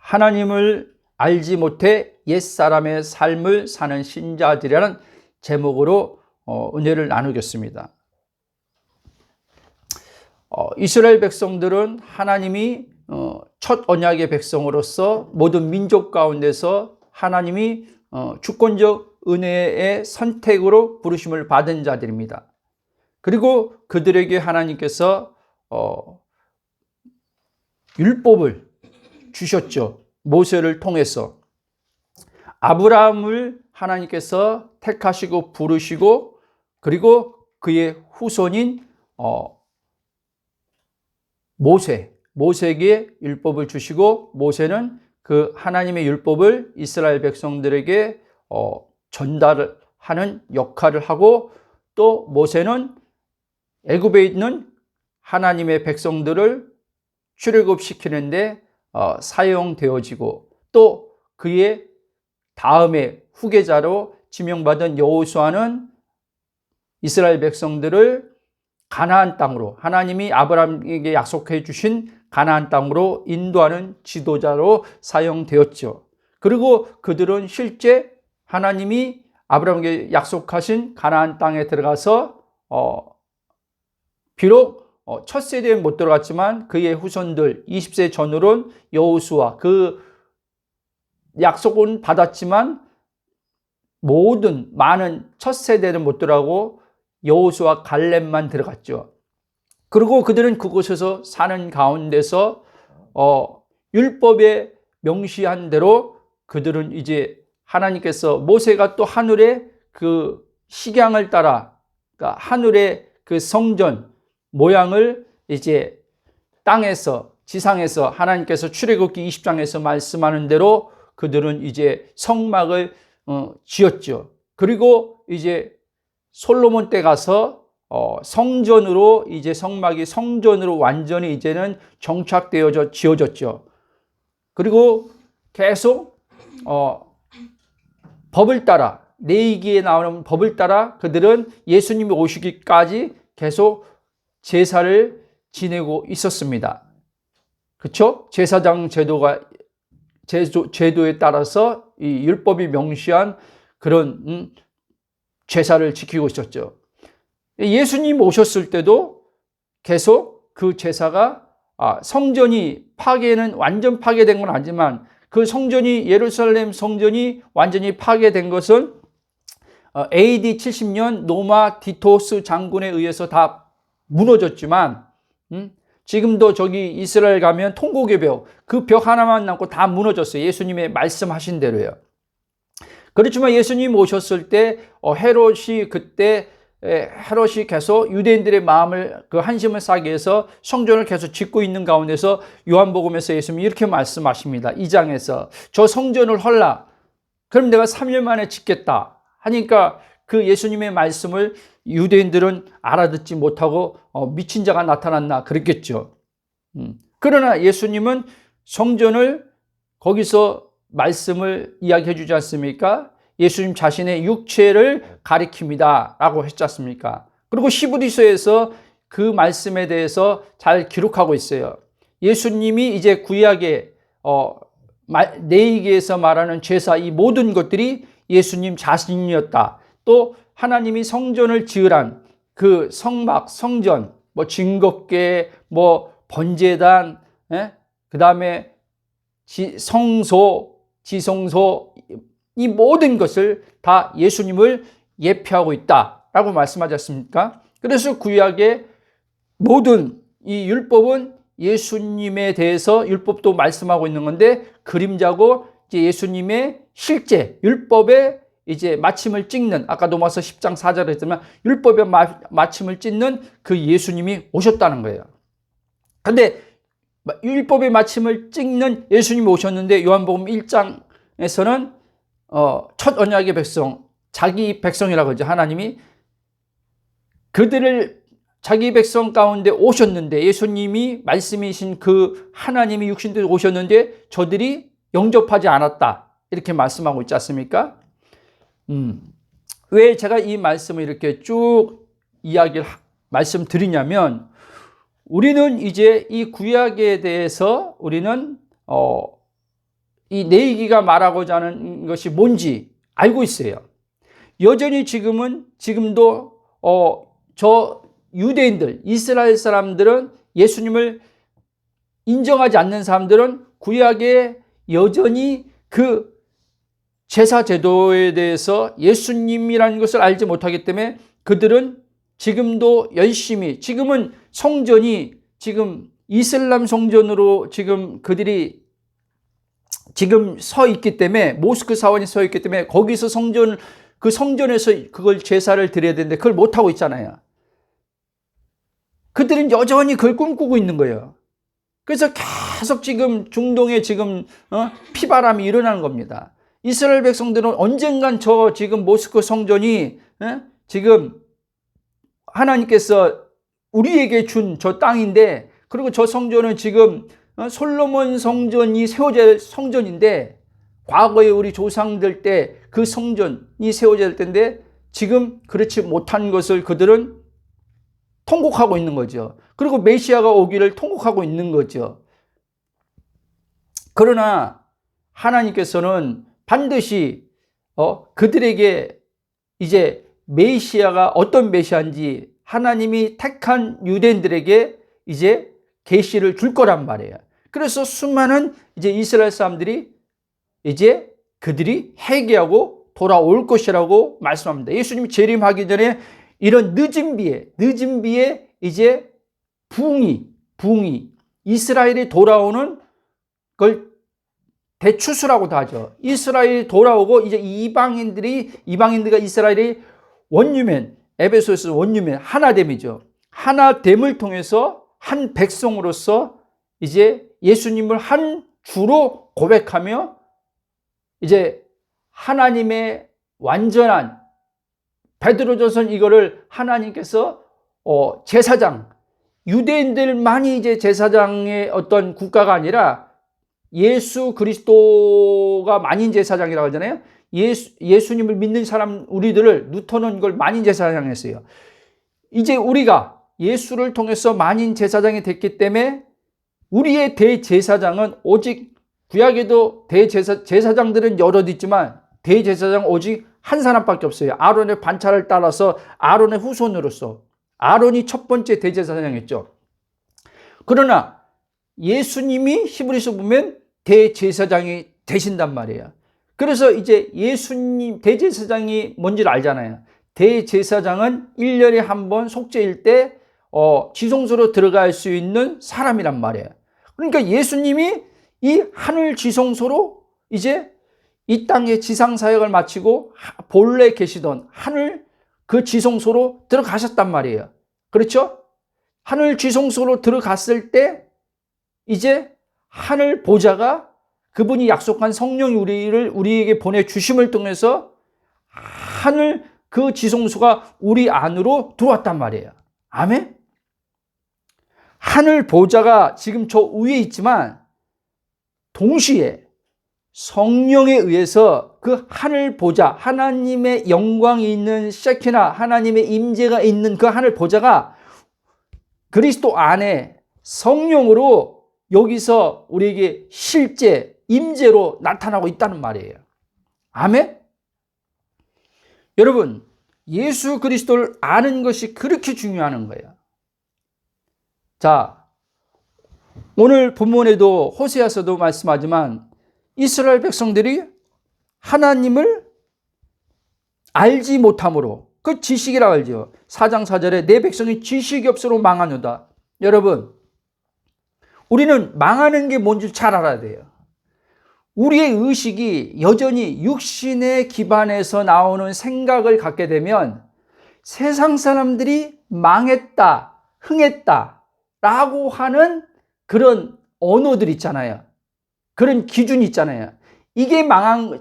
하나님을 알지 못해 옛사람의 삶을 사는 신자들이라는 제목으로 은혜를 나누겠습니다. 이스라엘 백성들은 하나님이 첫 언약의 백성으로서 모든 민족 가운데서 하나님이 주권적 은혜의 선택으로 부르심을 받은 자들입니다. 그리고 그들에게 하나님께서 율법을 주셨죠. 모세를 통해서. 아브라함을 하나님께서 택하시고 부르시고, 그리고 그의 후손인 모세에게 율법을 주시고, 모세는 그 하나님의 율법을 이스라엘 백성들에게 전달하는 역할을 하고, 또 모세는 애굽에 있는 하나님의 백성들을 출애굽시키는데 사용되어지고, 또 그의 다음에 후계자로 지명받은 여호수아는 이스라엘 백성들을 가나안 땅으로, 하나님이 아브라함에게 약속해 주신 가나안 땅으로 인도하는 지도자로 사용되었죠. 그리고 그들은 실제 하나님이 아브라함에게 약속하신 가나안 땅에 들어가서 비록 첫 세대에 못 들어갔지만 그의 후손들 20세 전후로는 여호수아, 그 약속은 받았지만 많은 첫 세대는 못 들어가고 여호수아 갈렙만 들어갔죠. 그리고 그들은 그곳에서 사는 가운데서 율법에 명시한 대로 그들은 이제 하나님께서 모세가 또 하늘의 그 식양을 따라, 그러니까 하늘의 그 성전 모양을 이제 땅에서, 지상에서 하나님께서 출애굽기 20장에서 말씀하는 대로 그들은 이제 성막을 지었죠. 그리고 이제 솔로몬 때 가서 성전으로, 이제 성막이 성전으로 완전히 이제는 정착되어져 지어졌죠. 그리고 계속 법을 따라, 레위기에 나오는 법을 따라 그들은 예수님이 오시기까지 계속 제사를 지내고 있었습니다. 그렇죠? 제사장 제도에 따라서 이 율법이 명시한 그런 제사를 지키고 있었죠. 예수님 오셨을 때도 계속 그 제사가 성전이 완전 파괴된 건 아니지만, 그 성전이, 예루살렘 성전이 완전히 파괴된 것은 AD 70년 로마 디토스 장군에 의해서 다 무너졌지만, 지금도 저기 이스라엘 가면 통곡의 벽, 그 벽 하나만 남고 다 무너졌어요. 예수님의 말씀하신 대로요. 그렇지만 예수님 오셨을 때 헤롯이 계속 유대인들의 마음을, 그 한심을 사기 위해서 성전을 계속 짓고 있는 가운데서 요한복음에서 예수님이 이렇게 말씀하십니다. 2장에서 저 성전을 헐라, 그럼 내가 3일 만에 짓겠다 하니까 그 예수님의 말씀을 유대인들은 알아듣지 못하고 미친 자가 나타났나 그랬겠죠. 그러나 예수님은 성전을, 거기서 말씀을 이야기해 주지 않습니까? 예수님 자신의 육체를 가리킵니다 라고 했지 않습니까? 그리고 히브리서에서 그 말씀에 대해서 잘 기록하고 있어요. 예수님이 이제 구약의 레위기에서 말하는 제사, 이 모든 것들이 예수님 자신이었다. 또 하나님이 성전을 지으란 그 성막, 성전, 증거궤, 번제단, 그 다음에 성소, 지성소, 이 모든 것을 다 예수님을 예표하고 있다라고 말씀하지 않습니까? 그래서 구약의 모든 이 율법은 예수님에 대해서, 율법도 말씀하고 있는 건데, 그림자고 이제 예수님의 실제 율법의 이제 마침을 찍는, 아까 로마서 10장 4절에 했지만 율법의 마침을 찍는 그 예수님이 오셨다는 거예요. 그런데 율법의 마침을 찍는 예수님이 오셨는데, 요한복음 1장에서는 첫 언약의 백성, 자기 백성이라고 하죠. 하나님이 그들을 자기 백성 가운데 오셨는데, 예수님이 말씀이신 그 하나님이 육신대로 오셨는데 저들이 영접하지 않았다, 이렇게 말씀하고 있지 않습니까? 왜 제가 이 말씀을 이렇게 쭉 말씀드리냐면, 우리는 이제 이 구약에 대해서 우리는 이 내이기가 말하고자 하는 것이 뭔지 알고 있어요. 여전히 지금도 저 유대인들, 이스라엘 사람들은 예수님을 인정하지 않는 사람들은 구약에 여전히 그 제사 제도에 대해서 예수님이라는 것을 알지 못하기 때문에 그들은 지금도 열심히, 지금은 성전이 지금 이슬람 성전으로 지금 그들이 지금 서 있기 때문에, 모스크 사원이 서 있기 때문에 거기서 그 성전에서 그걸 제사를 드려야 되는데 그걸 못하고 있잖아요. 그들은 여전히 그걸 꿈꾸고 있는 거예요. 그래서 계속 지금 중동에 지금 피바람이 일어나는 겁니다. 이스라엘 백성들은 언젠간 저 지금 모스크 성전이 지금 하나님께서 우리에게 준 저 땅인데, 그리고 저 성전은 지금 솔로몬 성전이 세워질 성전인데, 과거에 우리 조상들 때 그 성전이 세워질 때인데 지금 그렇지 못한 것을 그들은 통곡하고 있는 거죠. 그리고 메시아가 오기를 통곡하고 있는 거죠. 그러나 하나님께서는 반드시 그들에게 이제 메시아가 어떤 메시아인지 하나님이 택한 유대인들에게 이제 계시를 줄 거란 말이에요. 그래서 수많은 이제 이스라엘 사람들이 이제 그들이 회개하고 돌아올 것이라고 말씀합니다. 예수님이 재림하기 전에 이런 늦은 비에 이제 부흥이 이스라엘이 돌아오는 걸 대추수라고도 하죠. 이스라엘이 돌아오고 이제 이방인들과 이스라엘이 원유면, 에베소에서 원유면 하나됨이죠. 하나됨을 통해서 한 백성으로서 이제 예수님을 한 주로 고백하며 이제 하나님의 완전한, 베드로전서 이거를 하나님께서 제사장, 유대인들만이 이제 제사장의 어떤 국가가 아니라 예수 그리스도가 만인 제사장이라고 하잖아요. 예수님을 믿는 사람 우리들을 누터는 걸 만인 제사장 했어요. 이제 우리가 예수를 통해서 만인 제사장이 됐기 때문에 우리의 대제사장은 오직, 구약에도 제사장들은 여럿 있지만 대제사장 오직 한 사람밖에 없어요. 아론의 반차를 따라서 아론의 후손으로서 아론이 첫 번째 대제사장이었죠. 그러나 예수님이 히브리서 보면 대제사장이 되신단 말이에요. 그래서 이제 예수님 대제사장이 뭔지를 알잖아요. 대제사장은 1년에 한 번 속죄일 때 지성소로 들어갈 수 있는 사람이란 말이에요. 그러니까 예수님이 이 하늘 지성소로 이제 이 땅의 지상 사역을 마치고 본래 계시던 하늘 그 지성소로 들어가셨단 말이에요. 그렇죠? 하늘 지성소로 들어갔을 때 이제 하늘 보좌가, 그분이 약속한 성령이 우리에게 보내주심을 통해서 하늘 그 지성소가 우리 안으로 들어왔단 말이에요. 아멘? 하늘 보좌가 지금 저 위에 있지만 동시에 성령에 의해서 그 하늘 보좌, 하나님의 영광이 있는 셰키나, 하나님의 임재가 있는 그 하늘 보좌가 그리스도 안에 성령으로 여기서 우리에게 실제 임재로 나타나고 있다는 말이에요. 아멘? 여러분, 예수 그리스도를 아는 것이 그렇게 중요한 거예요. 자, 오늘 본문에도 호세아서도 말씀하지만 이스라엘 백성들이 하나님을 알지 못함으로, 그 지식이라고 알죠. 4장 4절에 내 백성이 지식이 없으로 망하노다. 여러분, 우리는 망하는 게 뭔지 잘 알아야 돼요. 우리의 의식이 여전히 육신에 기반해서 나오는 생각을 갖게 되면 세상 사람들이 망했다, 흥했다 라고 하는 그런 언어들 있잖아요. 그런 기준이 있잖아요. 이게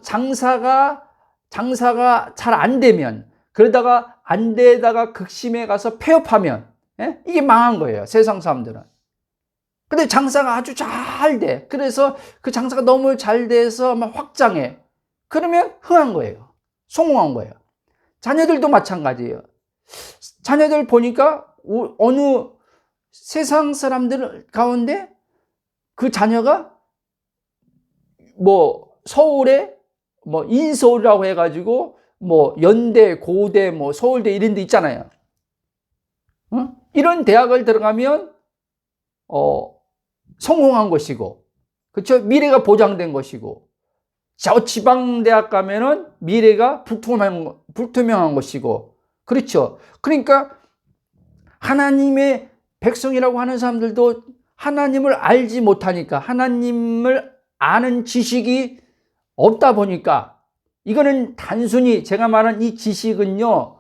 장사가 잘 안 되면, 그러다가 안 되다가 극심해 가서 폐업하면, 이게 망한 거예요, 세상 사람들은. 근데 장사가 아주 잘 돼. 그래서 그 장사가 너무 잘 돼서 막 확장해. 그러면 흥한 거예요. 성공한 거예요. 자녀들도 마찬가지예요. 자녀들 보니까 어느 세상 사람들 가운데 그 자녀가 뭐 서울에 뭐 인서울이라고 해가지고 뭐 연대, 고대, 뭐 서울대 이런 데 있잖아요. 이런 대학을 들어가면 성공한 것이고, 그렇죠? 미래가 보장된 것이고, 저 지방 대학 가면은 미래가 불투명한 것이고, 그렇죠? 그러니까 하나님의 백성이라고 하는 사람들도 하나님을 알지 못하니까, 하나님을 아는 지식이 없다 보니까, 이거는 단순히 제가 말한 이 지식은요,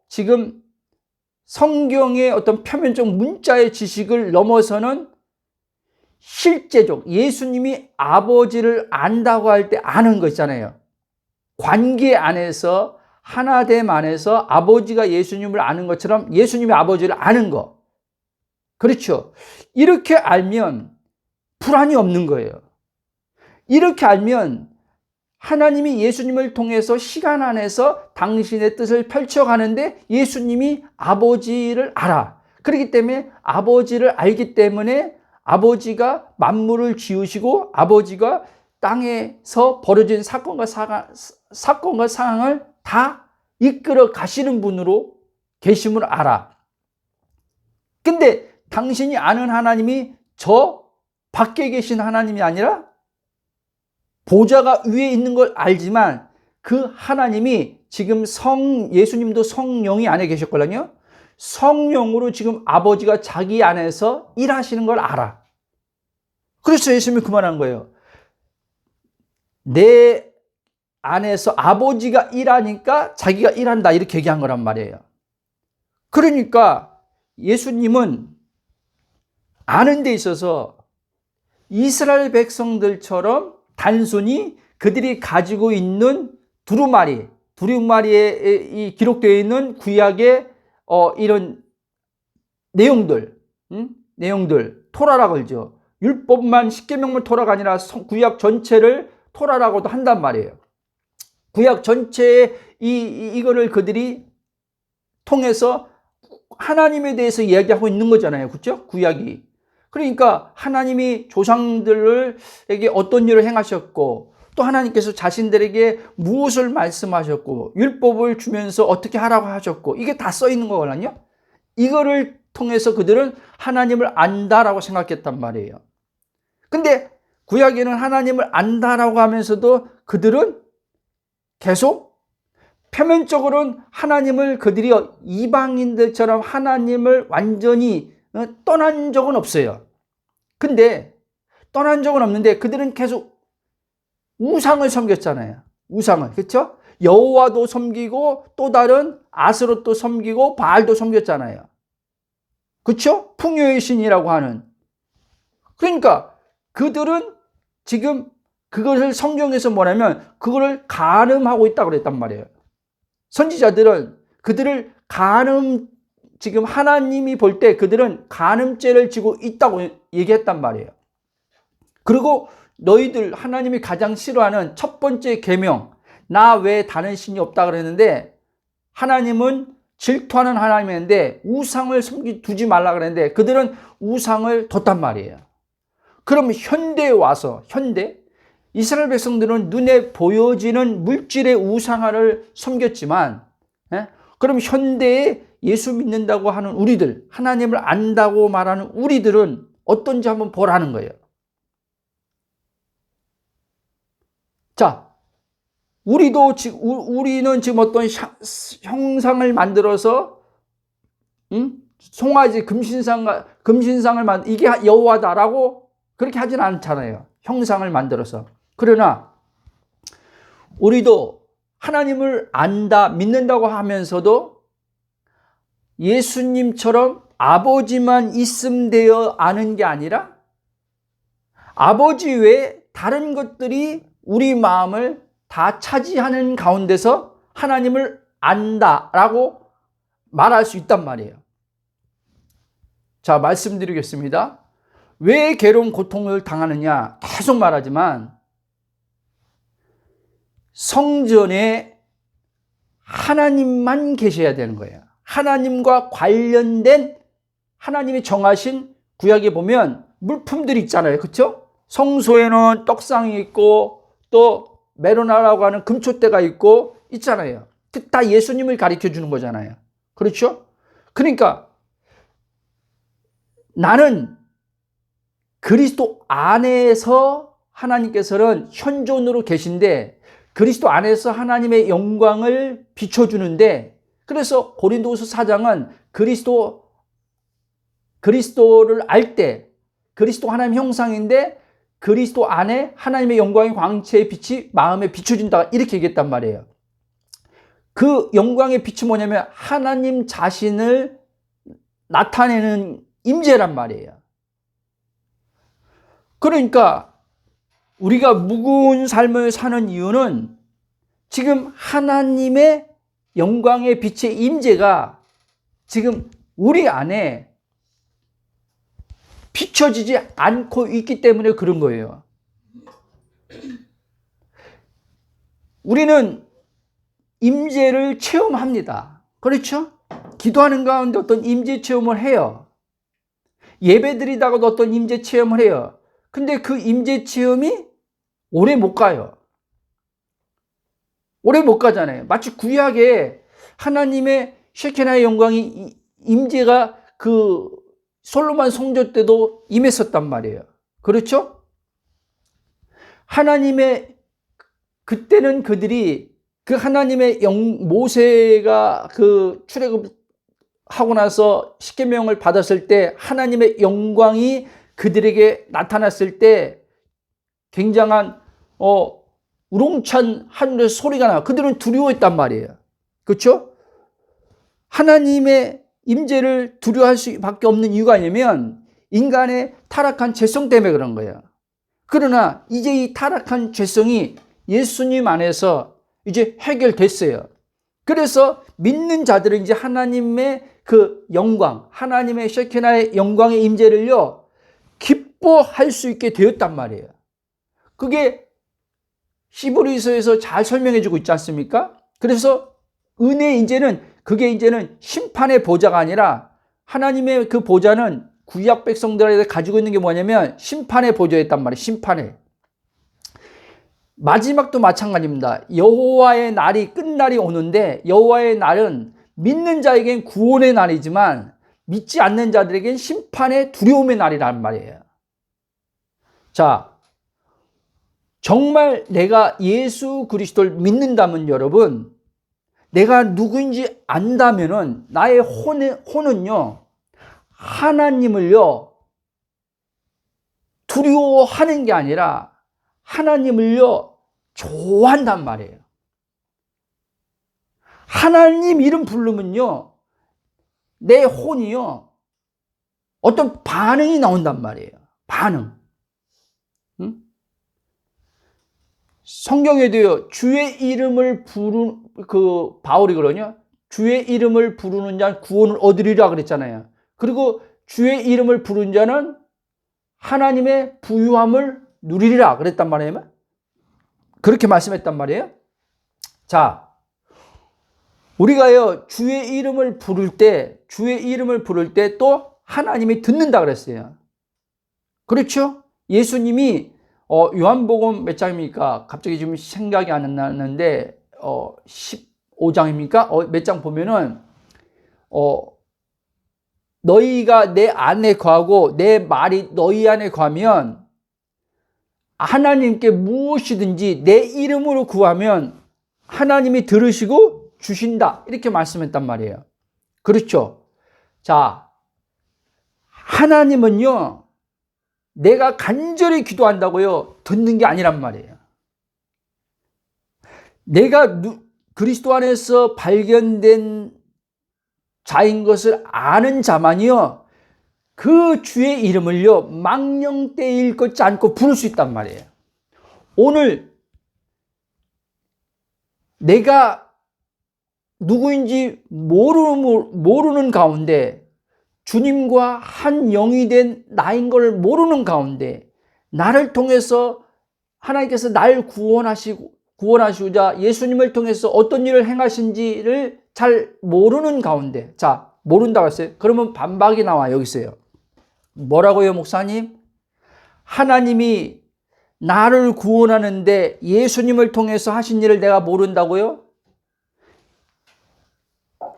지금 성경의 어떤 표면적 문자의 지식을 넘어서는 실제적, 예수님이 아버지를 안다고 할 때 아는 거 있잖아요. 관계 안에서, 하나됨 안에서 아버지가 예수님을 아는 것처럼 예수님이 아버지를 아는 거. 그렇죠. 이렇게 알면 불안이 없는 거예요. 이렇게 알면 하나님이 예수님을 통해서 시간 안에서 당신의 뜻을 펼쳐가는데 예수님이 아버지를 알아. 그렇기 때문에 아버지를 알기 때문에 아버지가 만물을 지으시고 아버지가 땅에서 벌어진 사건과 상황을 다 이끌어 가시는 분으로 계심을 알아. 근데 당신이 아는 하나님이 저 밖에 계신 하나님이 아니라 보좌가 위에 있는 걸 알지만 그 하나님이 지금 예수님도 성령이 안에 계셨거든요. 성령으로 지금 아버지가 자기 안에서 일하시는 걸 알아. 그래서 예수님이 그 말한 거예요. 내 안에서 아버지가 일하니까 자기가 일한다, 이렇게 얘기한 거란 말이에요. 그러니까 예수님은 아는 데 있어서 이스라엘 백성들처럼 단순히 그들이 가지고 있는 두루마리에 기록되어 있는 구약의 이런 내용들, 토라라고 그러죠. 율법만, 십계명만 토라가 아니라 구약 전체를 토라라고도 한단 말이에요. 구약 전체의 이거를 그들이 통해서 하나님에 대해서 이야기하고 있는 거잖아요. 그렇죠? 구약이. 그러니까 하나님이 조상들에게 어떤 일을 행하셨고, 또 하나님께서 자신들에게 무엇을 말씀하셨고, 율법을 주면서 어떻게 하라고 하셨고, 이게 다 써 있는 거거든요. 이거를 통해서 그들은 하나님을 안다라고 생각했단 말이에요. 근데 구약에는 하나님을 안다라고 하면서도 그들은 계속 표면적으로는 하나님을, 그들이 이방인들처럼 하나님을 완전히 떠난 적은 없어요. 근데 떠난 적은 없는데 그들은 계속 우상을 섬겼잖아요. 우상을. 그렇죠? 여호와도 섬기고 또 다른 아스롯도 섬기고 바알도 섬겼잖아요. 그렇죠? 풍요의 신이라고 하는. 그러니까 그들은 지금 그것을 성경에서 뭐냐면 그거를 간음하고 있다고 그랬단 말이에요. 선지자들은 그들을 지금 하나님이 볼 때 그들은 간음죄를 지고 있다고 얘기했단 말이에요. 그리고 너희들, 하나님이 가장 싫어하는 첫 번째 계명, 나 외에 다른 신이 없다 그랬는데, 하나님은 질투하는 하나님인데 우상을 두지 말라 그랬는데 그들은 우상을 뒀단 말이에요. 그럼 현대에 와서, 이스라엘 백성들은 눈에 보여지는 물질의 우상화를 섬겼지만, 그럼 현대에 예수 믿는다고 하는 우리들, 하나님을 안다고 말하는 우리들은 어떤지 한번 보라는 거예요. 자, 우리는 지금 어떤 형상을 만들어서, 송아지 금신상을 이게 여호와다라고 그렇게 하진 않잖아요. 형상을 만들어서. 그러나 우리도 하나님을 안다, 믿는다고 하면서도 예수님처럼 아버지만 있음 되어 아는 게 아니라 아버지 외에 다른 것들이 우리 마음을 다 차지하는 가운데서 하나님을 안다라고 말할 수 있단 말이에요. 자, 말씀드리겠습니다. 왜 괴로운 고통을 당하느냐 계속 말하지만 성전에 하나님만 계셔야 되는 거예요. 하나님과 관련된, 하나님이 정하신 구약에 보면 물품들이 있잖아요. 그렇죠? 성소에는 떡상이 있고 또 메로나라고 하는 금촛대가 있고 있잖아요. 다 예수님을 가르쳐 주는 거잖아요. 그렇죠? 그러니까 나는 그리스도 안에서 하나님께서는 현존으로 계신데 그리스도 안에서 하나님의 영광을 비춰주는데, 그래서 고린도후서 4장은 그리스도를 알 때 그리스도 하나님 형상인데 그리스도 안에 하나님의 영광의 광채의 빛이 마음에 비춰진다 이렇게 얘기했단 말이에요. 그 영광의 빛이 뭐냐면 하나님 자신을 나타내는 임재란 말이에요. 그러니까 우리가 무거운 삶을 사는 이유는 지금 하나님의 영광의 빛의 임재가 지금 우리 안에 비춰지지 않고 있기 때문에 그런 거예요. 우리는 임재를 체험합니다. 그렇죠? 기도하는 가운데 어떤 임재 체험을 해요. 예배드리다가도 어떤 임재 체험을 해요. 근데 그 임재 체험이 오래 못 가요. 오래 못 가잖아요. 마치 구약에 하나님의 셰케나의 영광이 임재가 그 솔로몬 성전 때도 임했었단 말이에요. 그렇죠? 하나님의 그때는 그들이 그 하나님의 모세가 그 출애굽하고 나서 십계명을 받았을 때 하나님의 영광이 그들에게 나타났을 때 굉장한 우렁찬 하늘에서 소리가 나. 그들은 두려워했단 말이에요. 그렇죠? 하나님의 임재를 두려워할 수밖에 없는 이유가 아니면 인간의 타락한 죄성 때문에 그런 거예요. 그러나 이제 이 타락한 죄성이 예수님 안에서 이제 해결됐어요. 그래서 믿는 자들은 이제 하나님의 그 영광, 하나님의 셰케나의 영광의 임재를요 기뻐할 수 있게 되었단 말이에요. 그게 히브리서에서 잘 설명해 주고 있지 않습니까? 그래서 은혜의 임재는 그게 이제는 심판의 보좌가 아니라 하나님의 그 보좌는 구약 백성들에게 가지고 있는 게 뭐냐면 심판의 보좌였단 말이에요. 심판의. 마지막도 마찬가지입니다. 여호와의 날이 끝날이 오는데 여호와의 날은 믿는 자에겐 구원의 날이지만 믿지 않는 자들에겐 심판의 두려움의 날이란 말이에요. 자, 정말 내가 예수 그리스도를 믿는다면 여러분, 내가 누구인지 안다면은 나의 혼은요 하나님을요 두려워하는 게 아니라 하나님을요 좋아한단 말이에요. 하나님 이름 부르면요 내 혼이요 어떤 반응이 나온단 말이에요. 반응. 응? 성경에도요 주의 이름을 바울이 그러냐? 주의 이름을 부르는 자는 구원을 얻으리라 그랬잖아요. 그리고 주의 이름을 부르는 자는 하나님의 부유함을 누리리라 그랬단 말이에요. 그렇게 말씀했단 말이에요. 자, 우리가요 주의 이름을 부를 때 또 하나님이 듣는다 그랬어요. 그렇죠? 예수님이 요한복음 몇 장입니까? 갑자기 지금 생각이 안 나는데 15장입니까? 몇 장 보면은 너희가 내 안에 거하고 내 말이 너희 안에 거하면 하나님께 무엇이든지 내 이름으로 구하면 하나님이 들으시고 주신다. 이렇게 말씀했단 말이에요. 그렇죠? 자, 하나님은요 내가 간절히 기도한다고요 듣는 게 아니란 말이에요. 내가 그리스도 안에서 발견된 자인 것을 아는 자만이요 그 주의 이름을요 망령되이 일컫지 않고 부를 수 있단 말이에요. 오늘 내가 누구인지 모르는 가운데 주님과 한 영이 된 나인 걸 모르는 가운데 나를 통해서 하나님께서 날 구원하시고자 예수님을 통해서 어떤 일을 행하신지를 잘 모르는 가운데, 자, 모른다고 했어요. 그러면 반박이 나와 여기 있어요. 뭐라고요, 목사님? 하나님이 나를 구원하는데 예수님을 통해서 하신 일을 내가 모른다고요?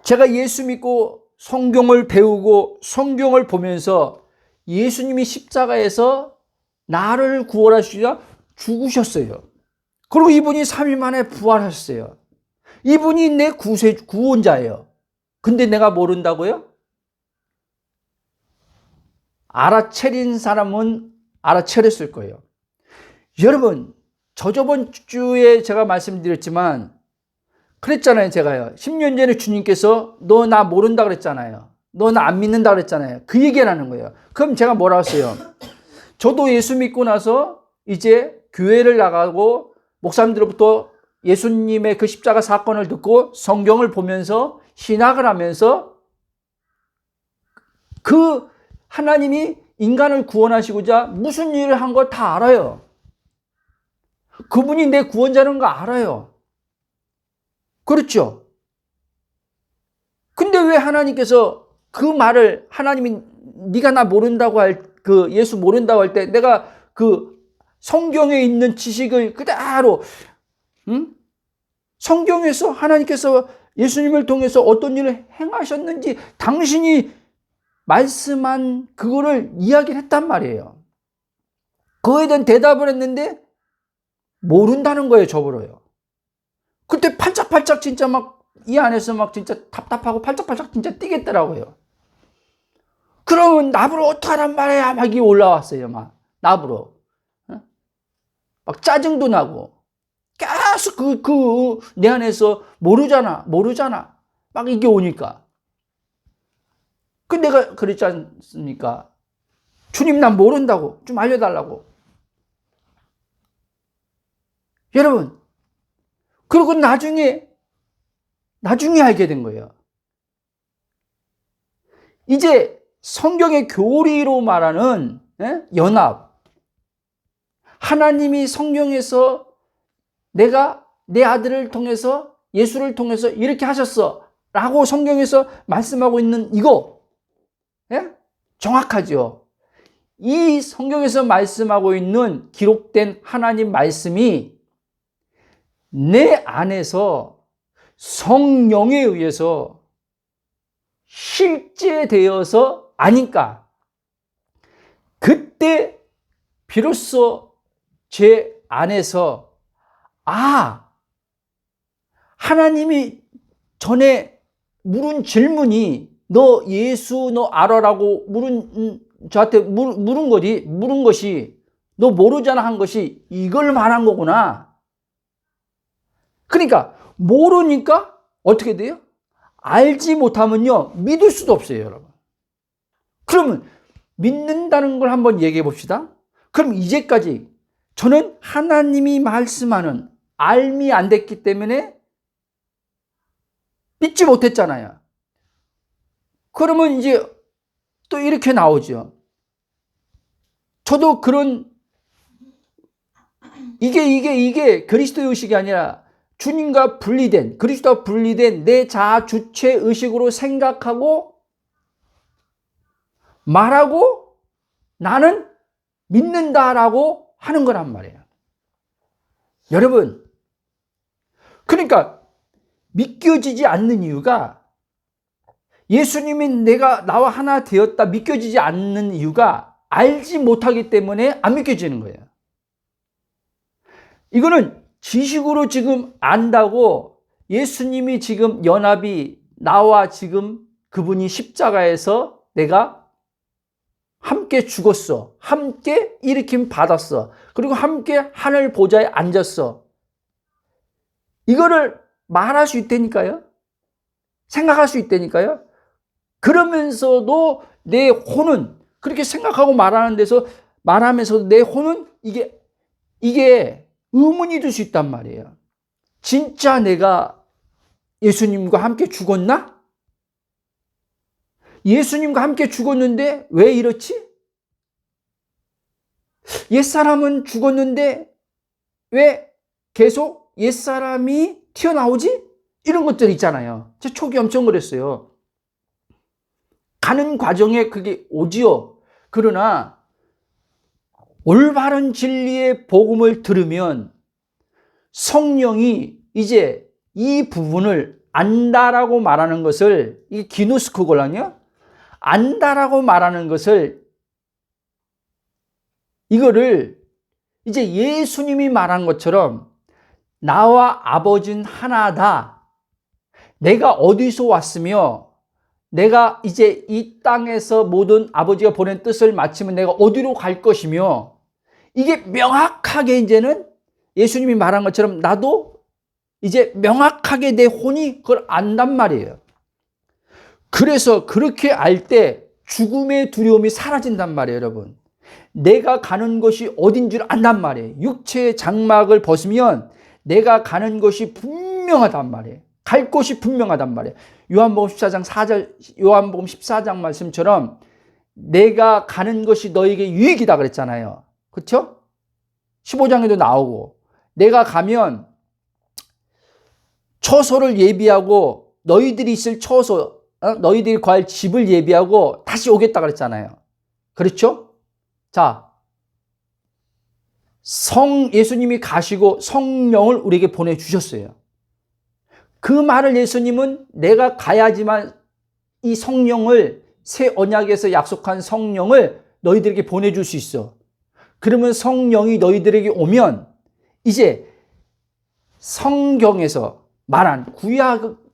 제가 예수 믿고 성경을 배우고 성경을 보면서 예수님이 십자가에서 나를 구원하시려 죽으셨어요. 그리고 이분이 3일 만에 부활하셨어요. 이분이 내 구원자예요. 근데 내가 모른다고요? 알아차린 사람은 알아차렸을 거예요. 여러분, 저번 주에 제가 말씀드렸지만 그랬잖아요. 제가요. 10년 전에 주님께서 너 나 모른다 그랬잖아요. 너 나 안 믿는다 그랬잖아요. 그 얘기를 하는 거예요. 그럼 제가 뭐라 했어요? 저도 예수 믿고 나서 이제 교회를 나가고 목사님들로부터 예수님의 그 십자가 사건을 듣고 성경을 보면서 신학을 하면서 그 하나님이 인간을 구원하시고자 무슨 일을 한 거 다 알아요. 그분이 내 구원자라는 거 알아요. 그렇죠? 근데 왜 하나님께서 그 말을 하나님이 네가 나 모른다고 그 예수 모른다고 할 때 내가 그 성경에 있는 지식을 그대로 성경에서 하나님께서 예수님을 통해서 어떤 일을 행하셨는지 당신이 말씀한 그거를 이야기를 했단 말이에요. 그거에 대한 대답을 했는데 모른다는 거예요, 저버려요. 그때 팔짝팔짝 진짜 막 이 안에서 막 진짜 답답하고 팔짝팔짝 진짜 뛰겠더라고요. 그러면 나보러 어떡하란 말이야 막 이게 올라왔어요. 막 나보러 막 짜증도 나고 계속 내 안에서 모르잖아 막 이게 오니까. 그 내가 그랬지 않습니까? 주님 난 모른다고 좀 알려달라고. 여러분, 그리고 나중에 알게 된 거예요. 이제 성경의 교리로 말하는 연합. 하나님이 성경에서 내가 내 아들을 통해서 예수를 통해서 이렇게 하셨어 라고 성경에서 말씀하고 있는 이거 정확하죠. 이 성경에서 말씀하고 있는 기록된 하나님 말씀이 내 안에서 성령에 의해서 실제되어서 아니까 그때 비로소 제 안에서 하나님이 전에 물은 질문이 너 예수 너 알아라고 저한테 물은 것이 너 모르잖아 한 것이 이걸 말한 거구나. 그러니까 모르니까 어떻게 돼요? 알지 못하면요 믿을 수도 없어요, 여러분. 그러면 믿는다는 걸 한번 얘기해 봅시다. 그럼 이제까지 저는 하나님이 말씀하는 알미 안 됐기 때문에 믿지 못했잖아요. 그러면 이제 또 이렇게 나오죠. 저도 그런 이게 그리스도 의식이 아니라 주님과 분리된 그리스도와 분리된 내 자아 주체 의식으로 생각하고 말하고 나는 믿는다라고 하는 거란 말이에요. 여러분, 그러니까 믿겨지지 않는 이유가 예수님이 내가 나와 하나 되었다 믿겨지지 않는 이유가 알지 못하기 때문에 안 믿겨지는 거예요. 이거는 지식으로 지금 안다고 예수님이 지금 연합이 나와 지금 그분이 십자가에서 내가 함께 죽었어. 함께 일으킴 받았어. 그리고 함께 하늘 보좌에 앉았어. 이거를 말할 수 있다니까요. 생각할 수 있다니까요. 그러면서도 내 혼은 그렇게 생각하고 말하면서도 내 혼은 이게 의문이 들 수 있단 말이에요. 진짜 내가 예수님과 함께 죽었나? 예수님과 함께 죽었는데 왜 이렇지? 옛사람은 죽었는데 왜 계속 옛사람이 튀어나오지? 이런 것들 있잖아요. 제 초기 엄청 그랬어요. 가는 과정에 그게 오지요. 그러나 올바른 진리의 복음을 들으면 성령이 이제 이 부분을 안다라고 말하는 것을, 이 기노스코골랑요, 안다라고 말하는 것을, 이거를 이제 예수님이 말한 것처럼 나와 아버지는 하나다. 내가 어디서 왔으며 내가 이제 이 땅에서 모든 아버지가 보낸 뜻을 마치면 내가 어디로 갈 것이며, 이게 명확하게 이제는 예수님이 말한 것처럼 나도 이제 명확하게 내 혼이 그걸 안단 말이에요. 그래서 그렇게 알 때 죽음의 두려움이 사라진단 말이에요, 여러분. 내가 가는 곳이 어딘 줄 안단 말이에요. 육체의 장막을 벗으면 내가 가는 곳이 분명하단 말이에요. 갈 곳이 분명하단 말이에요. 요한복음 14장 4절, 요한복음 14장 말씀처럼 내가 가는 것이 너에게 유익이다 그랬잖아요. 그렇죠? 15장에도 나오고, 내가 가면 처소를 예비하고 너희들이 있을 처소, 너희들이 거할 집을 예비하고 다시 오겠다 그랬잖아요. 그렇죠? 자, 예수님이 가시고 성령을 우리에게 보내주셨어요. 그 말을 예수님은 내가 가야지만 이 성령을, 새 언약에서 약속한 성령을 너희들에게 보내줄 수 있어. 그러면 성령이 너희들에게 오면 이제 성경에서 말한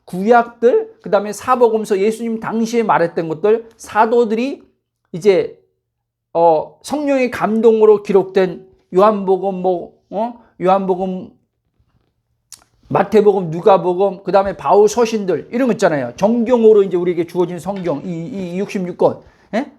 구약들, 그 다음에 사복음서, 예수님 당시에 말했던 것들, 사도들이 이제 성령의 감동으로 기록된 요한복음, 요한복음, 마태복음, 누가복음, 그 다음에 바울 서신들, 이런 거 있잖아요. 정경으로 이제 우리에게 주어진 성경, 이 66권. 예?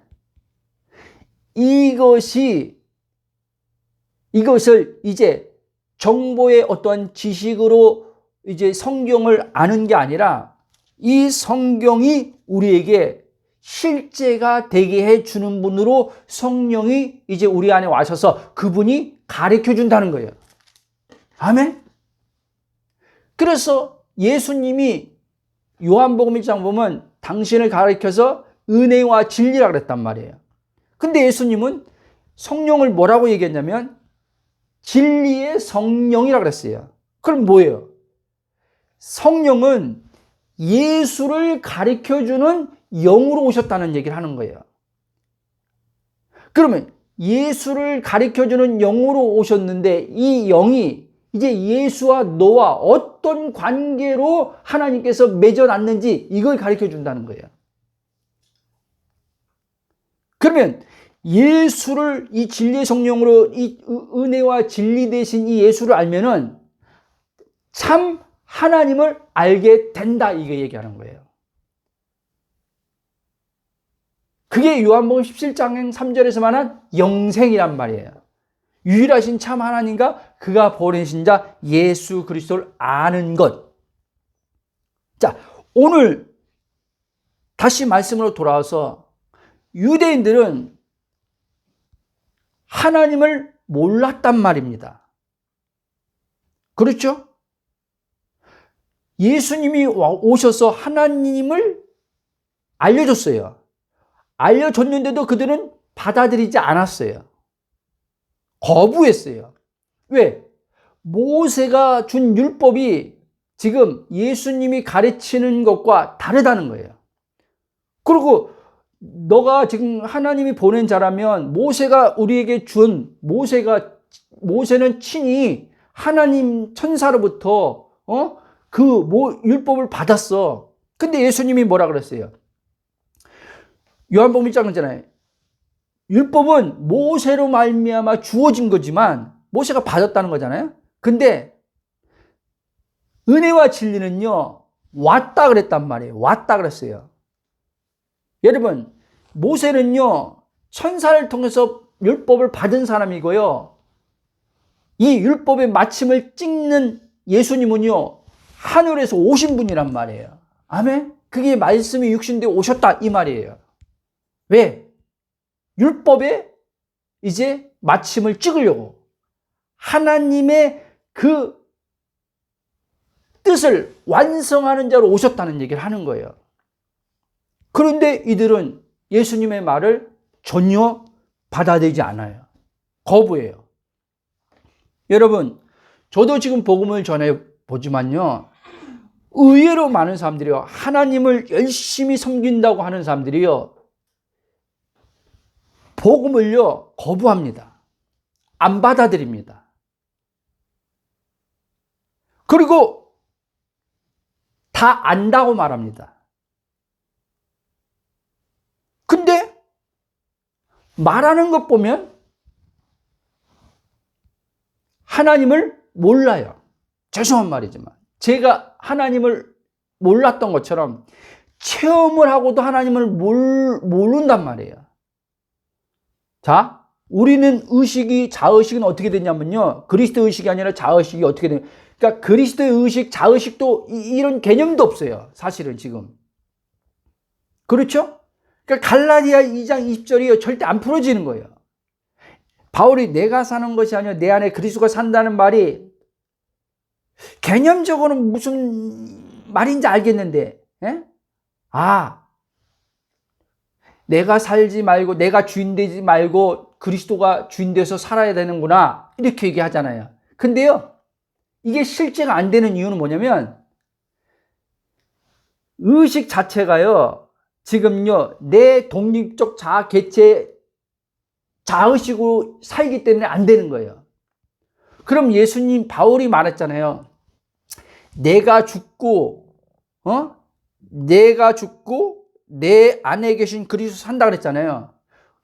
이것을 이제 정보의 어떠한 지식으로 이제 성경을 아는 게 아니라 이 성경이 우리에게 실제가 되게 해주는 분으로 성령이 이제 우리 안에 와셔서 그분이 가르쳐 준다는 거예요. 아멘? 그래서 예수님이 요한복음 1장 보면 당신을 가르쳐서 은혜와 진리라 그랬단 말이에요. 근데 예수님은 성령을 뭐라고 얘기했냐면 진리의 성령이라 그랬어요. 그럼 뭐예요? 성령은 예수를 가르쳐주는 영으로 오셨다는 얘기를 하는 거예요. 그러면 예수를 가르쳐주는 영으로 오셨는데 이 영이 이제 예수와 너와 어떤 관계로 하나님께서 맺어놨는지 이걸 가르쳐준다는 거예요. 그러면 예수를, 이 진리의 성령으로 이 은혜와 진리 대신 이 예수를 알면은 참 하나님을 알게 된다, 이게 얘기하는 거예요. 그게 요한복음 17장 3절에서 말한 영생이란 말이에요. 유일하신 참 하나님과 그가 보내신 자 예수 그리스도를 아는 것. 자, 오늘 다시 말씀으로 돌아와서 유대인들은 하나님을 몰랐단 말입니다. 그렇죠? 예수님이 오셔서 하나님을 알려줬어요. 알려줬는데도 그들은 받아들이지 않았어요. 거부했어요. 왜? 모세가 준 율법이 지금 예수님이 가르치는 것과 다르다는 거예요. 그리고 너가 지금 하나님이 보낸 자라면 모세가 우리에게 준, 모세는 친히 하나님 천사로부터 율법을 받았어. 근데 예수님이 뭐라 그랬어요? 요한복음 1장 있잖아요. 율법은 모세로 말미암아 주어진 거지만 모세가 받았다는 거잖아요. 근데 은혜와 진리는요, 왔다 그랬단 말이에요. 왔다 그랬어요. 여러분, 모세는요, 천사를 통해서 율법을 받은 사람이고요. 이 율법의 마침을 찍는 예수님은요, 하늘에서 오신 분이란 말이에요. 아멘? 그게 말씀이 육신되어 오셨다, 이 말이에요. 왜? 율법에 이제 마침을 찍으려고 하나님의 그 뜻을 완성하는 자로 오셨다는 얘기를 하는 거예요. 그런데 이들은 예수님의 말을 전혀 받아들이지 않아요. 거부해요. 여러분, 저도 지금 복음을 전해 보지만요, 의외로 많은 사람들이요, 하나님을 열심히 섬긴다고 하는 사람들이요, 복음을요 거부합니다. 안 받아들입니다. 그리고 다 안다고 말합니다. 근데 말하는 것 보면 하나님을 몰라요. 죄송한 말이지만 제가 하나님을 몰랐던 것처럼 체험을 하고도 하나님을 모른단 말이에요. 자, 우리는 자의식은 어떻게 되냐면요, 그리스도 의식이 아니라 자의식이 어떻게 되냐, 그러니까 그리스도의 의식, 자의식도 이런 개념도 없어요, 사실은 지금. 그렇죠? 그러니까 갈라디아 2장 20절이 절대 안 풀어지는 거예요. 바울이 내가 사는 것이 아니라 내 안에 그리스도가 산다는 말이 개념적으로는 무슨 말인지 알겠는데, 내가 살지 말고, 내가 주인 되지 말고 그리스도가 주인 돼서 살아야 되는구나, 이렇게 얘기하잖아요. 근데요, 이게 실제가 안 되는 이유는 뭐냐면, 의식 자체가요, 지금요, 내 독립적 자아 개체 자의식으로 살기 때문에 안 되는 거예요. 그럼 예수님, 바울이 말했잖아요. 내가 죽고 내 안에 계신 그리스도 산다 그랬잖아요.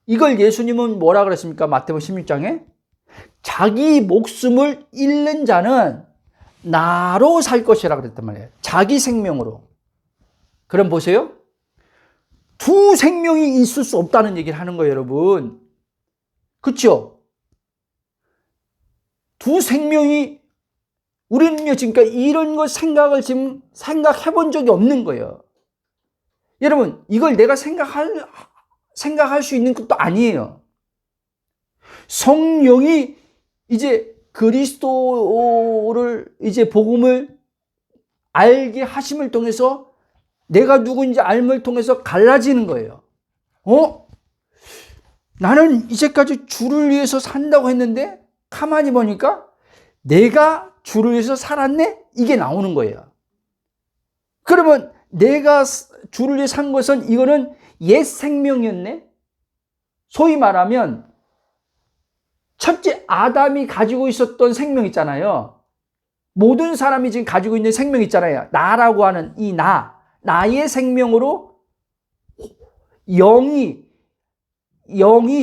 이걸 예수님은 뭐라 그랬습니까? 마태복음 16장에 자기 목숨을 잃는 자는 나로 살 것이라 그랬단 말이에요. 자기 생명으로. 그럼 보세요. 두 생명이 있을 수 없다는 얘기를 하는 거예요, 여러분. 그렇죠? 두 생명이, 우리는요 지금까지 이런 거 생각해 본 적이 없는 거예요. 여러분, 이걸 내가 생각할 수 있는 것도 아니에요. 성령이 이제 그리스도를, 이제 복음을 알게 하심을 통해서 내가 누구인지 알음을 통해서 갈라지는 거예요. 나는 이제까지 주를 위해서 산다고 했는데 가만히 보니까 내가 주를 위해서 살았네? 이게 나오는 거예요. 그러면 내가 주를 위해 산 것은, 이거는 옛 생명이었네? 소위 말하면 첫째 아담이 가지고 있었던 생명 있잖아요. 모든 사람이 지금 가지고 있는 생명 있잖아요. 나라고 하는 이 나의 생명으로 영이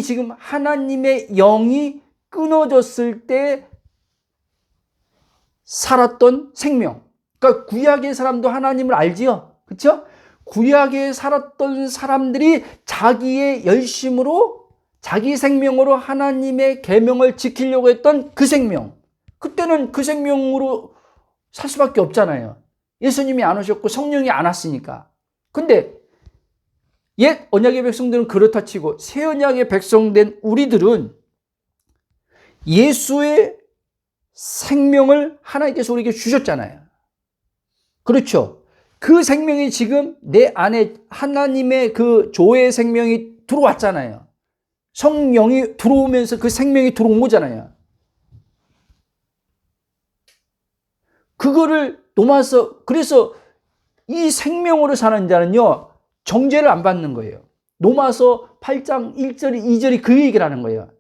지금 하나님의 영이 끊어졌을 때 살았던 생명. 그러니까 구약의 사람도 하나님을 알지요. 그렇죠? 구약에 살았던 사람들이 자기의 열심으로, 자기 생명으로 하나님의 계명을 지키려고 했던 그 생명. 그때는 그 생명으로 살 수밖에 없잖아요. 예수님이 안 오셨고 성령이 안 왔으니까. 근데 옛 언약의 백성들은 그렇다 치고 새 언약의 백성된 우리들은 예수의 생명을 하나님께서 우리에게 주셨잖아요. 그렇죠? 그 생명이 지금 내 안에, 하나님의 그 조의 생명이 들어왔잖아요. 성령이 들어오면서 그 생명이 들어온 거잖아요. 그거를 넘어서, 그래서 이 생명으로 사는 자는요 정죄를 안 받는 거예요. 로마서 8장 1절 2절이 그 얘기를 하는 거예요.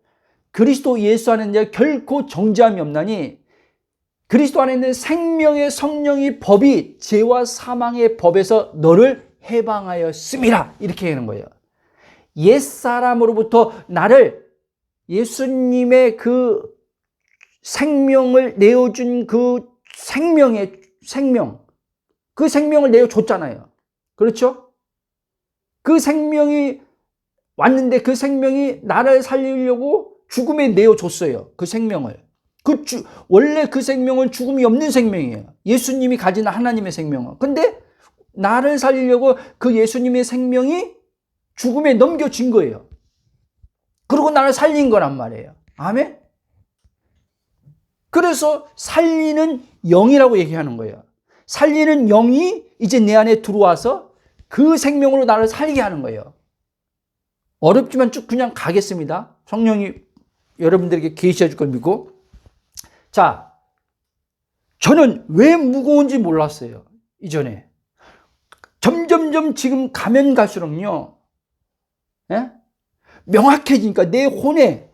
그리스도 예수 안에 있는 자 결코 정죄함이 없나니 그리스도 안에 있는 생명의 성령이 법이 죄와 사망의 법에서 너를 해방하였음이라, 이렇게 하는 거예요. 옛사람으로부터 나를, 예수님의 그 생명을 내어준 그 생명의 생명, 그 생명을 내어줬잖아요. 그렇죠? 그 생명이 왔는데 그 생명이 나를 살리려고 죽음에 내어줬어요. 그 생명을. 원래 그 생명은 죽음이 없는 생명이에요. 예수님이 가진 하나님의 생명은. 근데 나를 살리려고 그 예수님의 생명이 죽음에 넘겨진 거예요. 그리고 나를 살린 거란 말이에요. 아멘? 그래서 살리는 영이라고 얘기하는 거예요. 살리는 영이 이제 내 안에 들어와서 그 생명으로 나를 살게 하는 거예요. 어렵지만 쭉 그냥 가겠습니다. 성령이 여러분들에게 계시해 줄 걸 믿고. 자, 저는 왜 무거운지 몰랐어요. 이전에. 점점점 지금 가면 갈수록요, 예? 명확해지니까 내 혼에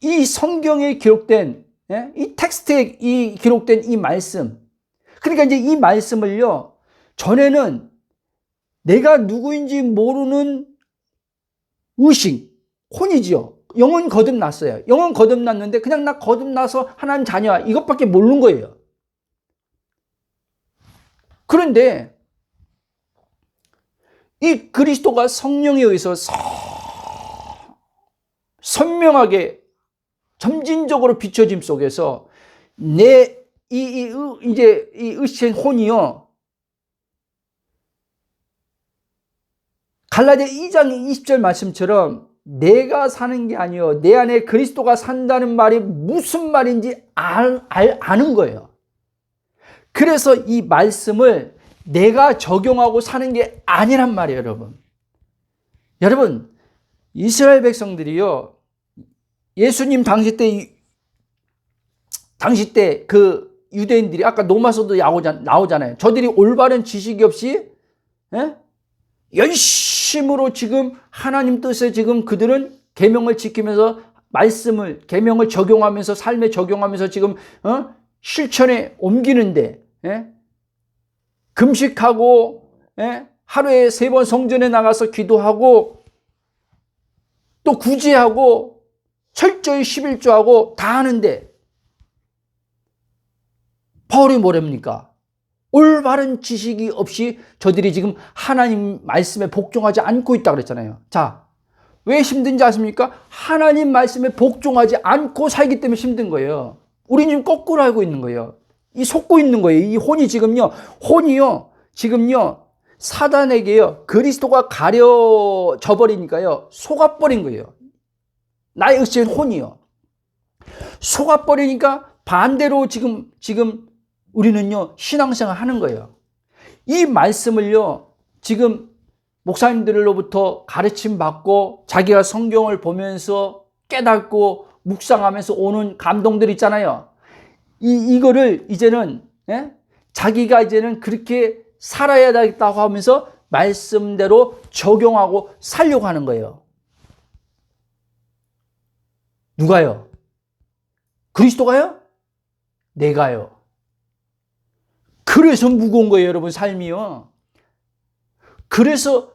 이 성경에 기록된, 예? 이 텍스트에 기록된 이 말씀. 그러니까 이제 이 말씀을요, 전에는 내가 누구인지 모르는 의식, 혼이지요. 영은 거듭났어요. 영은 거듭났는데 그냥 나 거듭나서 하나님 자녀야, 이것밖에 모르는 거예요. 그런데 이 그리스도가 성령에 의해서 선명하게 점진적으로 비춰짐 속에서 내 이제 이 의식 혼이요, 갈라디아 2장 20절 말씀처럼 내가 사는 게 아니요, 내 안에 그리스도가 산다는 말이 무슨 말인지 아는 거예요. 그래서 이 말씀을 내가 적용하고 사는 게 아니란 말이에요, 여러분. 여러분, 이스라엘 백성들이요, 예수님 당시 때 그 유대인들이 아까 로마서도 나오잖아요. 저들이 올바른 지식이 없이, 예? 열심으로 지금 하나님 뜻에 지금 그들은 계명을 지키면서 말씀을, 계명을 적용하면서 삶에 적용하면서 지금 실천에 옮기는데, 예? 금식하고, 예? 하루에 3번 성전에 나가서 기도하고 또 구제하고 철저히 11조하고 다 하는데 바울이 뭐랍니까? 올바른 지식이 없이 저들이 지금 하나님 말씀에 복종하지 않고 있다고 그랬잖아요. 자, 왜 힘든지 아십니까? 하나님 말씀에 복종하지 않고 살기 때문에 힘든 거예요. 우리는 지금 거꾸로 알고 있는 거예요. 이 속고 있는 거예요. 이 혼이 지금요, 사단에게요, 그리스도가 가려져 버리니까요, 속아버린 거예요. 나의 의식은 혼이요. 속아버리니까 반대로 지금 우리는요, 신앙생활 하는 거예요. 이 말씀을요, 지금 목사님들로부터 가르침 받고 자기가 성경을 보면서 깨닫고 묵상하면서 오는 감동들 있잖아요. 이거를 이제는, 예? 자기가 이제는 그렇게 살아야 되겠다고 하면서 말씀대로 적용하고 살려고 하는 거예요. 누가요? 그리스도가요? 내가요. 그래서 무거운 거예요, 여러분, 삶이요. 그래서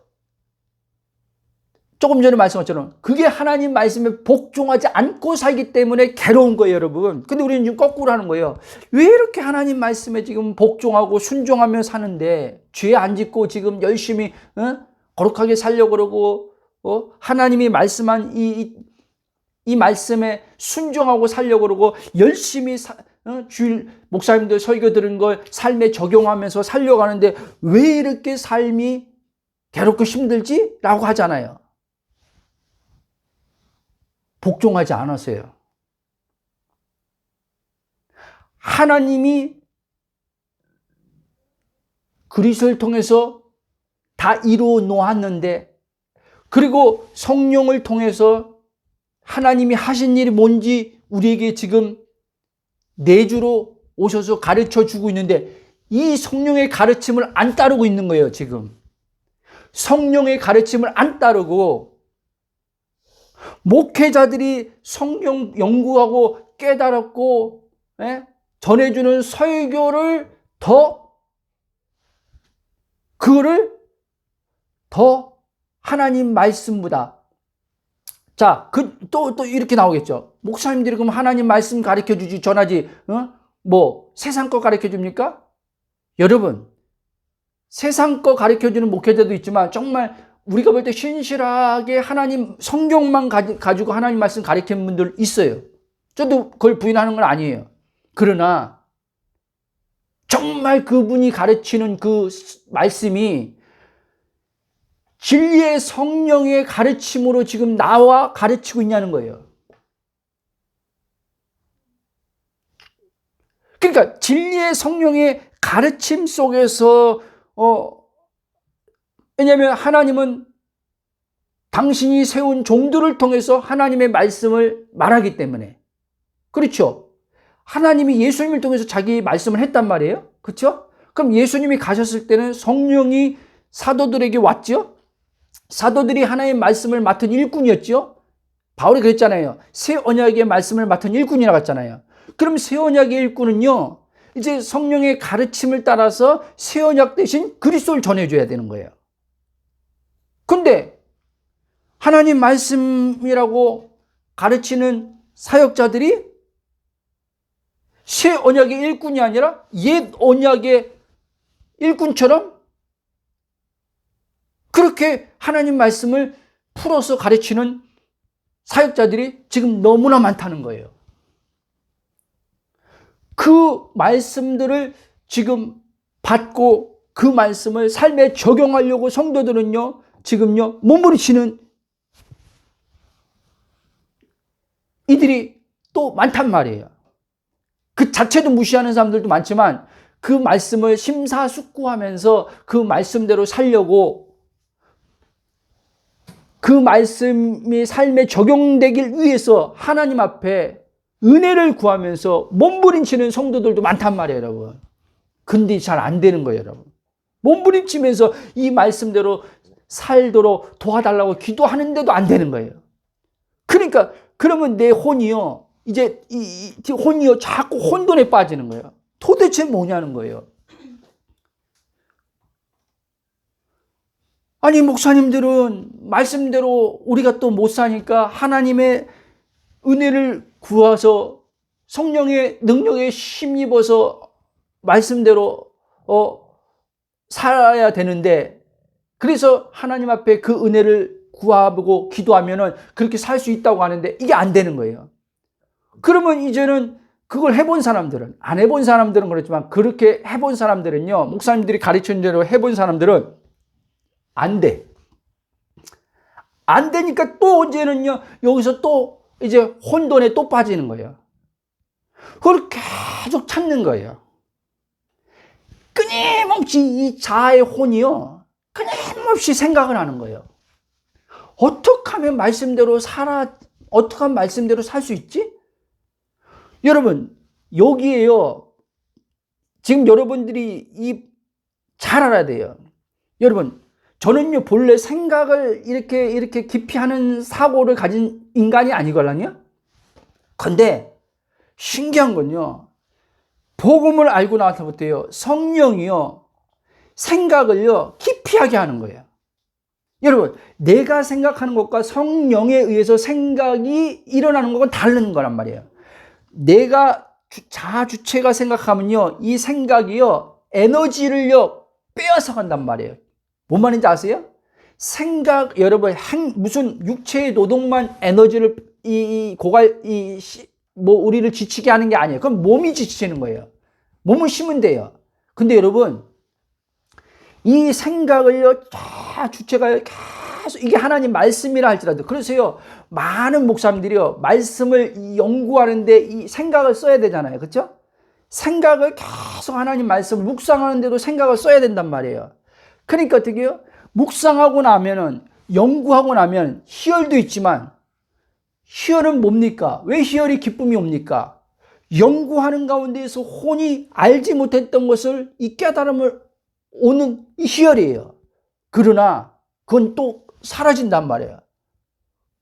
조금 전에 말씀하셨처럼 그게 하나님 말씀에 복종하지 않고 살기 때문에 괴로운 거예요, 여러분. 근데 우리는 지금 거꾸로 하는 거예요. 왜 이렇게 하나님 말씀에 지금 복종하고 순종하며 사는데 죄 안 짓고 지금 열심히 거룩하게 살려고 그러고 하나님이 말씀한 이 말씀에 순종하고 살려고 그러고 열심히 주일 목사님들 설교 들은 걸 삶에 적용하면서 살려고 하는데 왜 이렇게 삶이 괴롭고 힘들지? 라고 하잖아요. 복종하지 않았어요. 하나님이 그리스도를 통해서 다 이루어 놓았는데, 그리고 성령을 통해서 하나님이 하신 일이 뭔지 우리에게 지금 내주로 오셔서 가르쳐 주고 있는데 이 성령의 가르침을 안 따르고 있는 거예요, 지금. 성령의 가르침을 안 따르고 목회자들이 성경 연구하고 깨달았고, 예? 전해주는 설교를 그거를 더 하나님 말씀보다. 자, 또 이렇게 나오겠죠. 목사님들이 그럼 하나님 말씀 가르쳐 주지, 전하지, 세상 거 가르쳐 줍니까? 여러분, 세상 거 가르쳐 주는 목회자도 있지만 정말 우리가 볼 때 신실하게 하나님 성경만 가지고 하나님 말씀 가르치는 분들 있어요. 저도 그걸 부인하는 건 아니에요. 그러나 정말 그분이 가르치는 그 말씀이 진리의 성령의 가르침으로 지금 나와 가르치고 있냐는 거예요. 그러니까 진리의 성령의 가르침 속에서 왜냐하면 하나님은 당신이 세운 종들을 통해서 하나님의 말씀을 말하기 때문에. 그렇죠? 하나님이 예수님을 통해서 자기 말씀을 했단 말이에요. 그렇죠? 그럼 예수님이 가셨을 때는 성령이 사도들에게 왔죠? 사도들이 하나님의 말씀을 맡은 일꾼이었죠? 바울이 그랬잖아요. 새 언약의 말씀을 맡은 일꾼이라고 했잖아요. 그럼 새 언약의 일꾼은요, 이제 성령의 가르침을 따라서 새 언약 대신 그리스도를 전해줘야 되는 거예요. 근데 하나님 말씀이라고 가르치는 사역자들이 새 언약의 일꾼이 아니라 옛 언약의 일꾼처럼 그렇게 하나님 말씀을 풀어서 가르치는 사역자들이 지금 너무나 많다는 거예요. 그 말씀들을 지금 받고 그 말씀을 삶에 적용하려고 성도들은요, 지금요, 몸부림치는 이들이 또 많단 말이에요. 그 자체도 무시하는 사람들도 많지만 그 말씀을 심사숙고하면서 그 말씀대로 살려고 그 말씀이 삶에 적용되길 위해서 하나님 앞에 은혜를 구하면서 몸부림치는 성도들도 많단 말이에요, 여러분. 근데 잘 안 되는 거예요, 여러분. 몸부림치면서 이 말씀대로 살도록 도와달라고 기도하는데도 안 되는 거예요. 그러니까 그러면 내 혼이요, 이제 이 혼이요 자꾸 혼돈에 빠지는 거예요. 도대체 뭐냐는 거예요. 아니, 목사님들은 말씀대로 우리가 또 못 사니까 하나님의 은혜를 구해서 성령의 능력에 힘입어서 말씀대로 살아야 되는데, 그래서 하나님 앞에 그 은혜를 구하고 기도하면은 그렇게 살 수 있다고 하는데 이게 안 되는 거예요. 그러면 이제는 그걸 해본 사람들은, 안 해본 사람들은 그렇지만 그렇게 해본 사람들은요, 목사님들이 가르치는 대로 해본 사람들은 안 돼. 안 되니까 또 언제는요, 여기서 또 이제 혼돈에 또 빠지는 거예요. 그걸 계속 찾는 거예요. 끊임없이 이 자아의 혼이요, 끊임없이 생각을 하는 거예요. 어떻게 하면 말씀대로 어떻게 하면 말씀대로 살 수 있지? 여러분, 여기에요, 지금 여러분들이 잘 알아야 돼요. 여러분, 저는요, 본래 생각을 이렇게 깊이 하는 사고를 가진 인간이 아니걸랑요? 근데 신기한 건요, 복음을 알고 나서부터요, 성령이요, 생각을요, 깊이 하게 하는 거예요. 여러분, 내가 생각하는 것과 성령에 의해서 생각이 일어나는 것은 다른 거란 말이에요. 내가 자주체가 생각하면요, 이 생각이요, 에너지를요, 빼앗아 간단 말이에요. 뭔 말인지 아세요? 여러분, 무슨 육체의 노동만 에너지를, 우리를 지치게 하는 게 아니에요. 그럼 몸이 지치는 거예요. 몸을 쉬면 돼요. 근데 여러분, 이 생각을요, 주체가 계속, 이게 하나님 말씀이라 할지라도, 그래서요, 많은 목사님들이요, 말씀을 연구하는데 이 생각을 써야 되잖아요. 그렇죠? 생각을 계속 하나님 말씀을 묵상하는데도 생각을 써야 된단 말이에요. 그러니까 어떻게 해요? 묵상하고 나면은, 연구하고 나면 희열도 있지만, 희열은 뭡니까? 왜 희열이 기쁨이 옵니까? 연구하는 가운데에서 혼이 알지 못했던 것을 이 깨달음을 오는 이 희열이에요. 그러나 그건 또 사라진단 말이에요.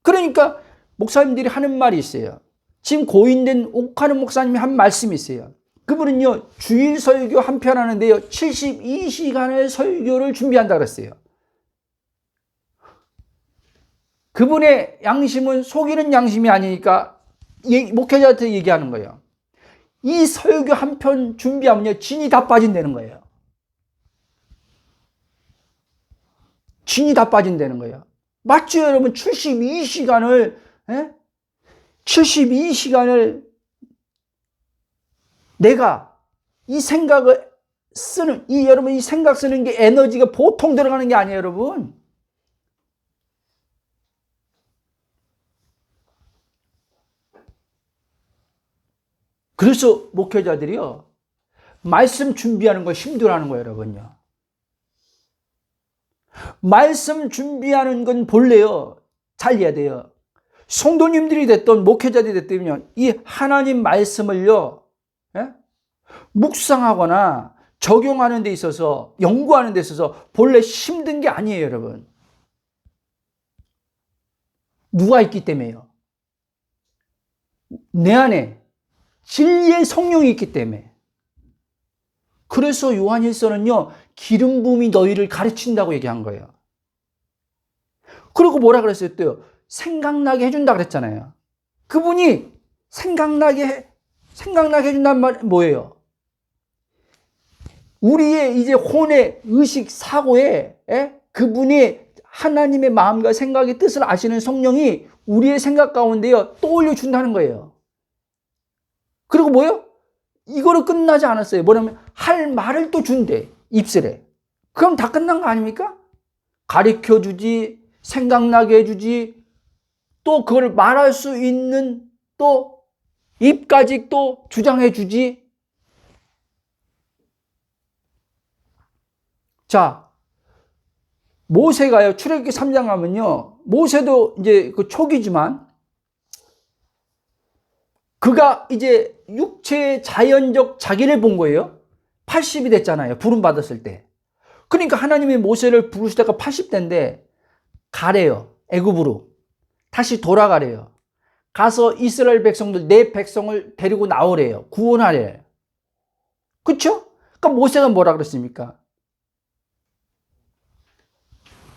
그러니까 목사님들이 하는 말이 있어요. 지금 고인된 옥하는 목사님이 한 말씀이 있어요. 그분은요, 주일 설교 한 편 하는데요, 72시간의 설교를 준비한다 그랬어요. 그분의 양심은 속이는 양심이 아니니까 목회자한테 얘기하는 거예요. 이 설교 한 편 준비하면요, 진이 다 빠진다는 거예요. 진이 다 빠진다는 거예요. 맞죠, 여러분? 72시간을 내가 이 생각을 쓰는, 여러분, 이 생각 쓰는 게 에너지가 보통 들어가는 게 아니에요, 여러분. 그래서 목회자들이요, 말씀 준비하는 거 힘들어하는 거예요, 여러분요. 말씀 준비하는 건 본래요, 살려야 돼요. 성도님들이 됐든 목회자들이 됐든요, 이 하나님 말씀을요, 예? 묵상하거나 적용하는 데 있어서, 연구하는 데 있어서 본래 힘든 게 아니에요, 여러분. 누가 있기 때문에요? 내 안에 진리의 성령이 있기 때문에. 그래서 요한일서는요, 기름 부음이 너희를 가르친다고 얘기한 거예요. 그리고 뭐라 그랬어요 또? 생각나게 해준다 그랬잖아요. 그분이 생각나게 해준다는 말은 뭐예요? 우리의 이제 혼의 의식, 사고에, 그분이 하나님의 마음과 생각의 뜻을 아시는 성령이 우리의 생각 가운데요, 떠올려 준다는 거예요. 그리고 뭐요? 이거로 끝나지 않았어요. 뭐냐면, 할 말을 또 준대, 입술에. 그럼 다 끝난 거 아닙니까? 가르쳐 주지, 생각나게 해주지, 또 그걸 말할 수 있는 또 입까지 또 주장해 주지. 자, 모세가요, 출애굽기 3장 가면요, 모세도 이제 그 초기지만, 그가 이제 육체의 자연적 자기를 본 거예요. 80이 됐잖아요. 부름 받았을 때. 그러니까 하나님이 모세를 부르실 때가 80대인데 가래요. 애굽으로. 다시 돌아가래요. 가서 이스라엘 백성들, 내 백성을 데리고 나오래요. 구원하래요. 그렇죠? 그러니까 모세가 뭐라 그랬습니까?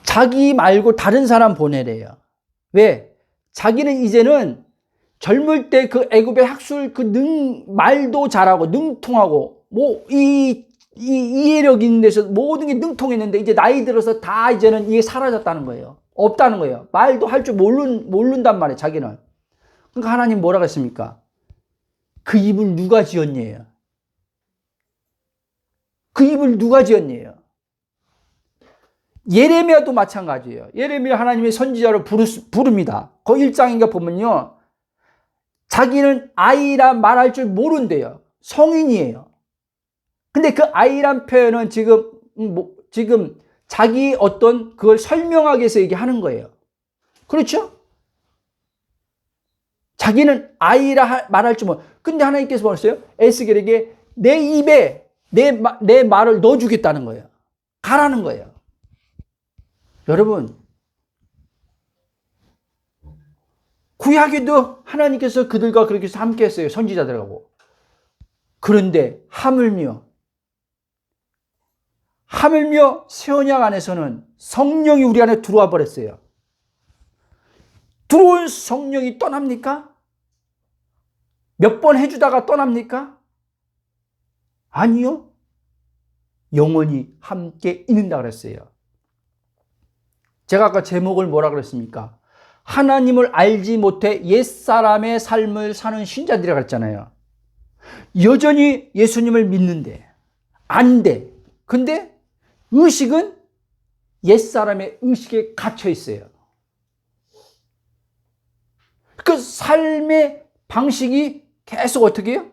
자기 말고 다른 사람 보내래요. 왜? 자기는 이제는 젊을 때 그 애굽의 학술 말도 잘하고 능통하고 이해력 있는 데서 모든 게 능통했는데 이제 나이 들어서 다 이제는 이게 사라졌다는 거예요. 없다는 거예요. 말도 할 줄 모른단 말이에요, 자기는. 그러니까 하나님 뭐라고 했습니까? 그 입을 누가 지었냐예요. 그 입을 누가 지었냐예요. 예레미야도 마찬가지예요. 예레미야 하나님의 선지자로 부릅니다. 그 1장인가 보면요, 자기는 아이란 말할 줄 모른대요. 성인이에요. 근데 그 아이란 표현은 지금 자기 어떤 그걸 설명하기 위해서 얘기하는 거예요. 그렇죠? 자기는 아이라 말할 줄 모르. 근데 하나님께서 뭐랬어요? 에스겔에게 내 입에 내 말을 넣어주겠다는 거예요. 가라는 거예요. 여러분, 구약에도 하나님께서 그들과 그렇게 해서 함께 했어요. 선지자들하고. 그런데 하물며 새 언약 안에서는 성령이 우리 안에 들어와 버렸어요. 들어온 성령이 떠납니까? 몇 번 해주다가 떠납니까? 아니요. 영원히 함께 있는다 그랬어요. 제가 아까 제목을 뭐라 그랬습니까? 하나님을 알지 못해 옛사람의 삶을 사는 신자들이라고 했잖아요. 여전히 예수님을 믿는데 안 돼. 근데 의식은 옛사람의 의식에 갇혀 있어요. 그 삶의 방식이 계속 어떻게 해요?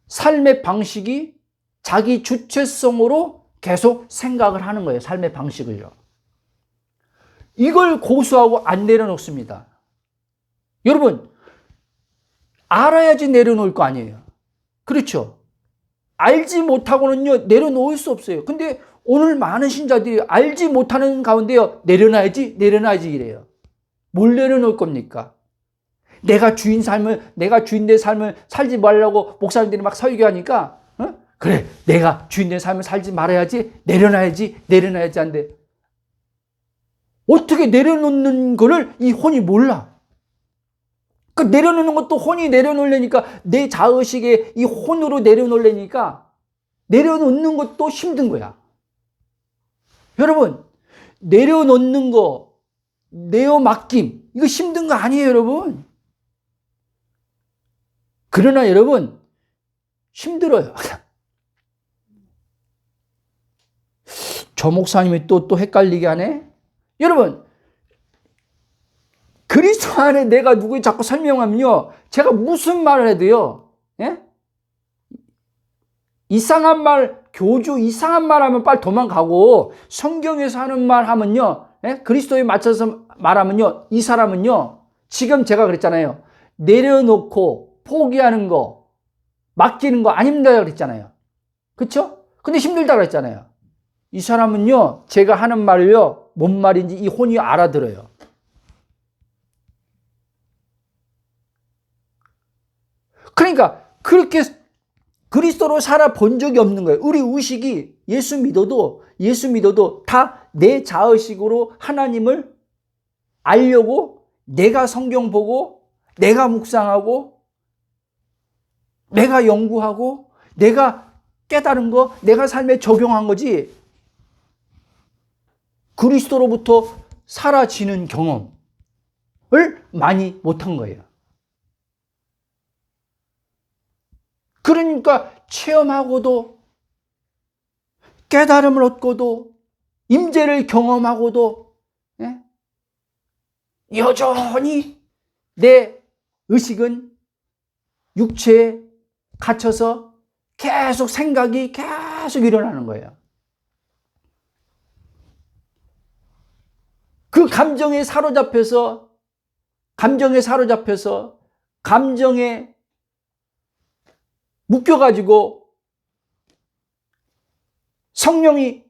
삶의 방식이 자기 주체성으로 계속 생각을 하는 거예요. 삶의 방식을요. 이걸 고수하고 안 내려놓습니다. 여러분, 알아야지 내려놓을 거 아니에요. 그렇죠? 알지 못하고는요, 내려놓을 수 없어요. 근데 오늘 많은 신자들이 알지 못하는 가운데요, 내려놔야지 이래요. 뭘 내려놓을 겁니까? 내가 주인된 삶을 살지 말라고 목사님들이 막 설교하니까, 그래, 내가 주인된 삶을 살지 말아야지, 내려놔야지 한데, 어떻게 내려놓는 거를 이 혼이 몰라. 그 내려놓는 것도 혼이 내려놓으려니까, 내 자의식에 이 혼으로 내려놓으려니까 내려놓는 것도 힘든 거야. 여러분, 내려놓는 거, 내어 맡김, 이거 힘든 거 아니에요, 여러분. 그러나 여러분, 힘들어요. 저 목사님이 또 헷갈리게 하네? 여러분, 그리스도 안에 내가 누구 자꾸 설명하면요, 제가 무슨 말을 해도요, 예? 이상한 말 하면 빨리 도망가고, 성경에서 하는 말 하면요, 그리스도에 맞춰서 말하면요, 이 사람은요, 지금 제가 그랬잖아요. 내려놓고 포기하는 거, 맡기는 거 안 힘들다 그랬잖아요. 그쵸? 근데 힘들다 그랬잖아요. 이 사람은요, 제가 하는 말을요, 뭔 말인지 이 혼이 알아들어요. 그러니까 그렇게 그리스도로 살아본 적이 없는 거예요. 우리 의식이 예수 믿어도 다 내 자의식으로 하나님을 알려고 내가 성경 보고 내가 묵상하고 내가 연구하고 내가 깨달은 거 내가 삶에 적용한 거지, 그리스도로부터 사라지는 경험을 많이 못한 거예요. 그러니까 체험하고도 깨달음을 얻고도 임재를 경험하고도 여전히 내 의식은 육체에 갇혀서 계속 생각이 계속 일어나는 거예요. 그 감정에 사로잡혀서 감정에 묶여가지고 성령이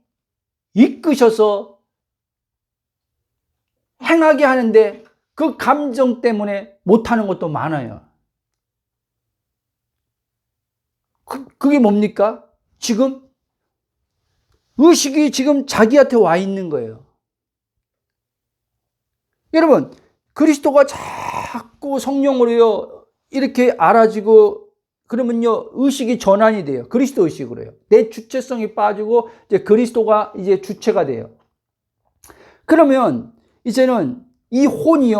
이끄셔서 행하게 하는데 그 감정 때문에 못하는 것도 많아요. 그게 뭡니까? 지금 의식이 지금 자기한테 와 있는 거예요. 여러분, 그리스도가 자꾸 성령으로요 이렇게 알아지고 그러면요 의식이 전환이 돼요. 그리스도 의식으로요. 내 주체성이 빠지고 이제 그리스도가 이제 주체가 돼요. 그러면 이제는 이 혼이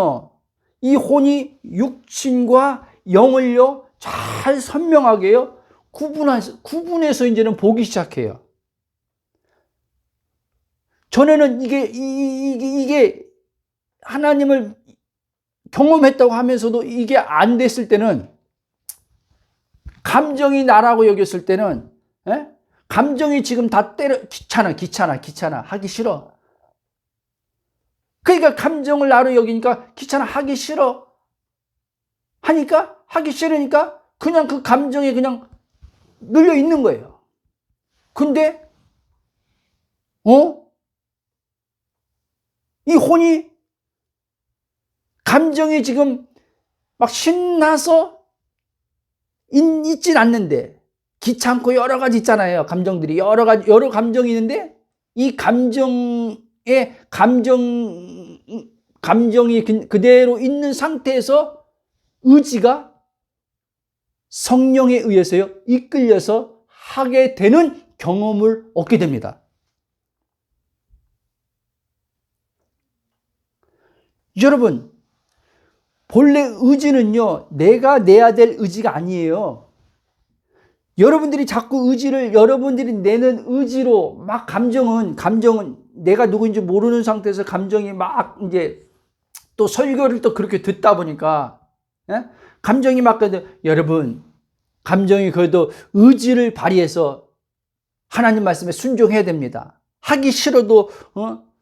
육신과 영을요 잘 선명하게요 구분해서 이제는 보기 시작해요. 전에는 이게 하나님을 경험했다고 하면서도 이게 안 됐을 때는, 감정이 나라고 여겼을 때는, 감정이 지금 다 귀찮아 하기 싫어. 그러니까 감정을 나로 여기니까 귀찮아 하기 싫어 하기 싫으니까 그냥 그 감정에 그냥 눌려 있는 거예요. 근데 이 혼이 감정이 지금 막 신나서 있진 않는데, 귀찮고 여러 가지 있잖아요. 감정들이 여러 감정이 있는데 이 감정이 그대로 있는 상태에서 의지가 성령에 의해서요 이끌려서 하게 되는 경험을 얻게 됩니다. 여러분, 본래 의지는요 내가 내야 될 의지가 아니에요. 여러분들이 자꾸 여러분들이 내는 의지로 막 감정은 내가 누구인지 모르는 상태에서 감정이 막 이제 또 설교를 또 그렇게 듣다 보니까 감정이 막 여러분, 감정이 그래도 의지를 발휘해서 하나님 말씀에 순종해야 됩니다. 하기 싫어도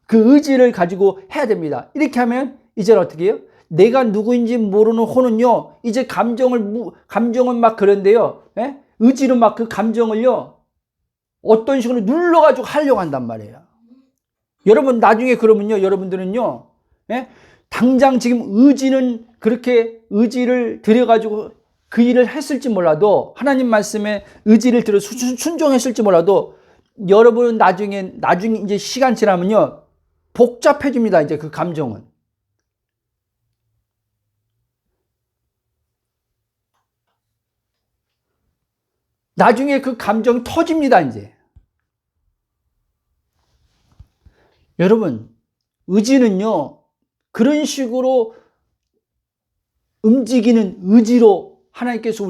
그 의지를 가지고 해야 됩니다. 이렇게 하면 이제는 어떻게 해요? 내가 누구인지 모르는 혼은요 이제 감정은 막 그런데요 의지로 막 그 감정을요 어떤 식으로 눌러가지고 하려고 한단 말이에요. 여러분 나중에 그러면요 여러분들은요 당장 지금 의지는 그렇게 의지를 들여가지고 그 일을 했을지 몰라도, 하나님 말씀에 의지를 들여 순종했을지 몰라도, 여러분은 나중에 이제 시간 지나면요 복잡해집니다. 이제 그 감정은. 나중에 그 감정이 터집니다. 이제 여러분, 의지는요 그런 식으로 움직이는 의지로 하나님께서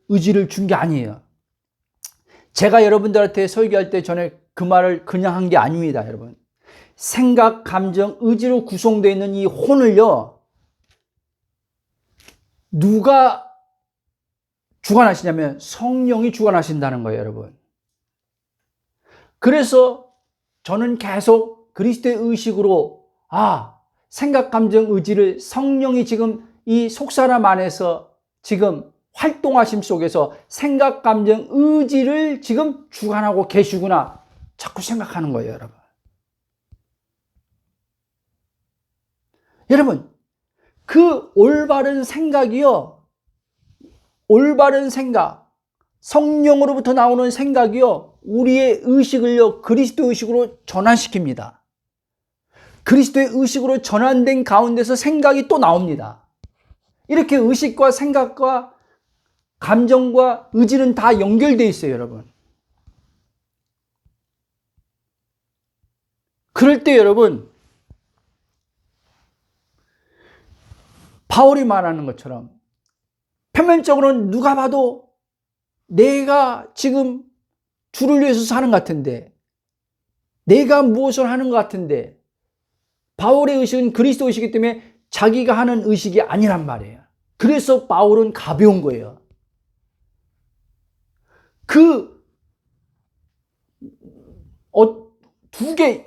의지를 준 게 아니에요. 제가 여러분들한테 설교할 때 전에 그 말을 그냥 한 게 아닙니다. 여러분, 생각, 감정, 의지로 구성되어 있는 이 혼을요 누가 주관하시냐면 성령이 주관하신다는 거예요. 여러분, 그래서 저는 계속 그리스도의 의식으로 생각, 감정, 의지를 성령이 지금 이 속사람 안에서 지금 활동하심 속에서 생각, 감정, 의지를 지금 주관하고 계시구나. 자꾸 생각하는 거예요, 여러분. 여러분, 그 올바른 생각이요. 올바른 생각, 성령으로부터 나오는 생각이요. 우리의 의식을요, 그리스도 의식으로 전환시킵니다. 그리스도의 의식으로 전환된 가운데서 생각이 또 나옵니다. 이렇게 의식과 생각과 감정과 의지는 다 연결되어 있어요, 여러분. 그럴 때 여러분, 바울이 말하는 것처럼 표면적으로는 누가 봐도 내가 지금 주를 위해서 사는 것 같은데, 내가 무엇을 하는 것 같은데, 바울의 의식은 그리스도 의식이기 때문에 자기가 하는 의식이 아니란 말이에요. 그래서 바울은 가벼운 거예요.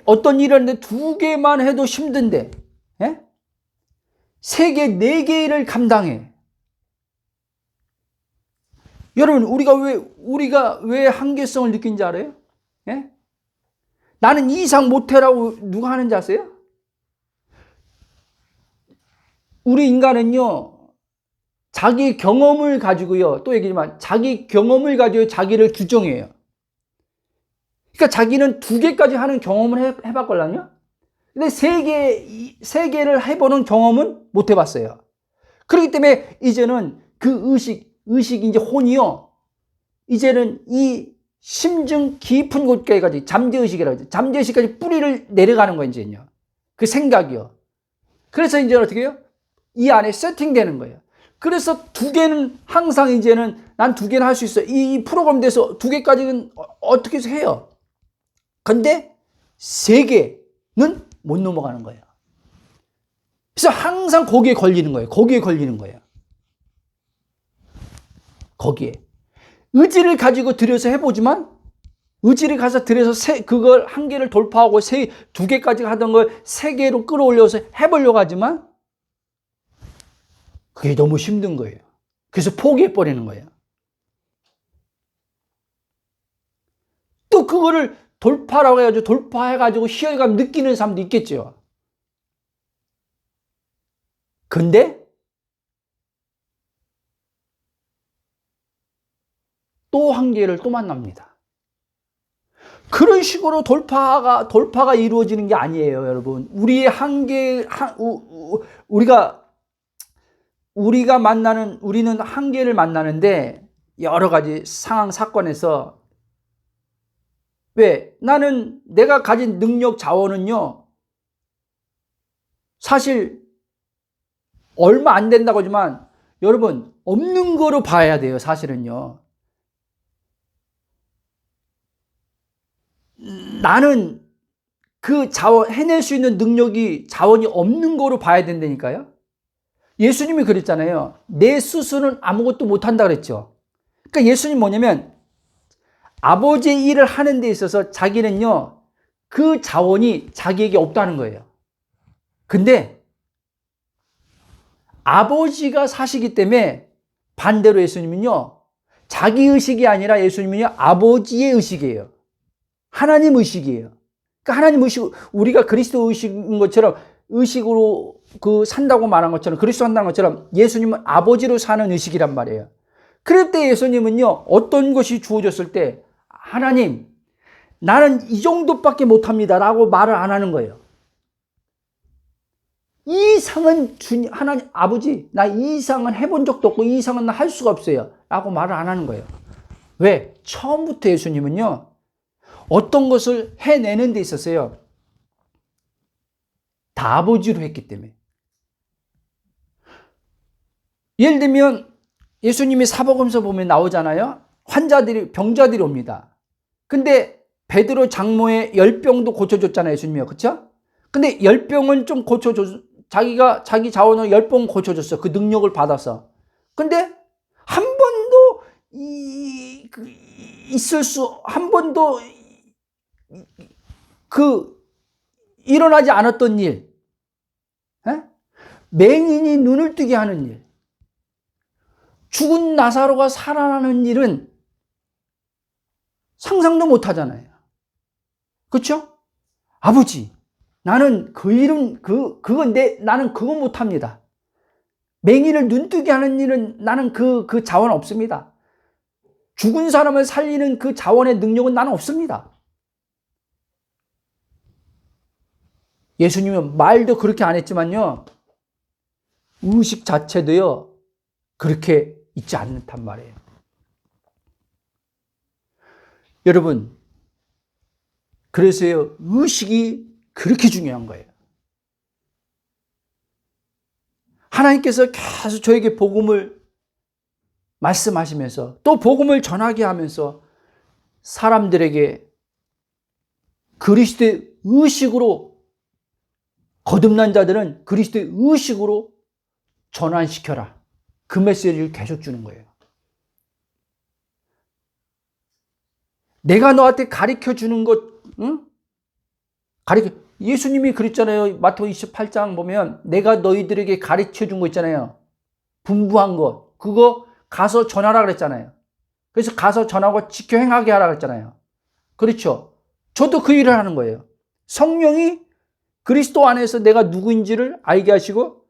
어떤 일을 하는데 2개만 해도 힘든데, 예? 3개, 4개를 감당해. 여러분, 우리가 왜 한계성을 느낀지 알아요? 예? 나는 이 이상 못해라고 누가 하는지 아세요? 우리 인간은요, 자기 경험을 가지고요, 또 얘기지만, 자기 경험을 가지고 자기를 규정해요. 그러니까 자기는 2개까지 하는 경험을 해봤걸랑요? 근데 3개를 해보는 경험은 못 해봤어요. 그렇기 때문에 이제는 그 의식이 이제 혼이요, 이제는 이 심증 깊은 곳까지 잠재의식이라고 하죠. 잠재의식까지 뿌리를 내려가는 거예요, 이제요. 그 생각이요. 그래서 이제 어떻게 해요? 이 안에 세팅되는 거예요. 그래서 2개는 항상 이제는 난 2개는 할 수 있어. 이 프로그램 돼서 2개까지는 어떻게 해서 해요. 근데 3개는 못 넘어가는 거예요. 그래서 항상 거기에 걸리는 거예요. 거기에 걸리는 거예요. 거기에. 의지를 가지고 들여서 해보지만, 의지를 가서 들여서 그걸 1개를 돌파하고 2개까지 하던 걸 3개로 끌어올려서 해보려고 하지만, 그게 너무 힘든 거예요. 그래서 포기해버리는 거예요. 또 그거를 돌파라고 해가지고 돌파해가지고 희열감 느끼는 사람도 있겠죠. 근데 또 한계를 또 만납니다. 그런 식으로 돌파가 이루어지는 게 아니에요, 여러분. 우리의 우리는 한계를 만나는데 여러 가지 상황, 사건에서 왜? 나는 내가 가진 능력, 자원은요, 사실 얼마 안 된다고 하지만 여러분, 없는 거로 봐야 돼요, 사실은요. 나는 그 해낼 수 있는 능력이, 자원이 없는 거로 봐야 된다니까요. 예수님이 그랬잖아요. 내 스스로는 아무것도 못한다 그랬죠. 그러니까 예수님 뭐냐면, 아버지의 일을 하는 데 있어서 자기는요, 그 자원이 자기에게 없다는 거예요. 근데 아버지가 사시기 때문에 반대로 예수님은요, 자기 의식이 아니라 예수님은요, 아버지의 의식이에요. 하나님 의식이에요. 그러니까 하나님 의식, 우리가 그리스도 의식인 것처럼 의식으로 산다고 말한 것처럼, 그리스도 한다는 것처럼 예수님은 아버지로 사는 의식이란 말이에요. 그럴 때 예수님은요, 어떤 것이 주어졌을 때, 하나님, 나는 이 정도밖에 못합니다 라고 말을 안 하는 거예요. 이 이상은 하나님, 아버지, 나 이 이상은 해본 적도 없고 이 이상은 할 수가 없어요 라고 말을 안 하는 거예요. 왜? 처음부터 예수님은요, 어떤 것을 해내는 데 있었어요, 다 아버지로 했기 때문에. 예를 들면 예수님이 사복음서 보면 나오잖아요. 병자들이 옵니다. 근데 베드로 장모의 10병도 고쳐줬잖아요, 예수님이요. 그쵸? 근데 10병은 좀 자기 자원으로 10병 고쳐줬어. 그 능력을 받아서. 근데 한 번도 한 번도 일어나지 않았던 일, 맹인이 눈을 뜨게 하는 일, 죽은 나사로가 살아나는 일은 상상도 못 하잖아요. 그렇죠? 아버지, 나는 그 일은 나는 그거 못 합니다. 맹인을 눈뜨게 하는 일은 나는 그 자원 없습니다. 죽은 사람을 살리는 그 자원의 능력은 나는 없습니다. 예수님은 말도 그렇게 안 했지만요, 의식 자체도요, 그렇게 있지 않단 말이에요. 여러분, 그래서요, 의식이 그렇게 중요한 거예요. 하나님께서 계속 저에게 복음을 말씀하시면서 또 복음을 전하게 하면서 사람들에게 그리스도의 의식으로, 거듭난 자들은 그리스도의 의식으로 전환시켜라. 그 메시지를 계속 주는 거예요. 내가 너한테 가르쳐 주는 것, 응? 예수님이 그랬잖아요. 마태복음 28장 보면 내가 너희들에게 가르쳐 준 거 있잖아요. 분부한 것. 그거 가서 전하라 그랬잖아요. 그래서 가서 전하고 지켜 행하게 하라 그랬잖아요. 그렇죠. 저도 그 일을 하는 거예요. 성령이 그리스도 안에서 내가 누구인지를 알게 하시고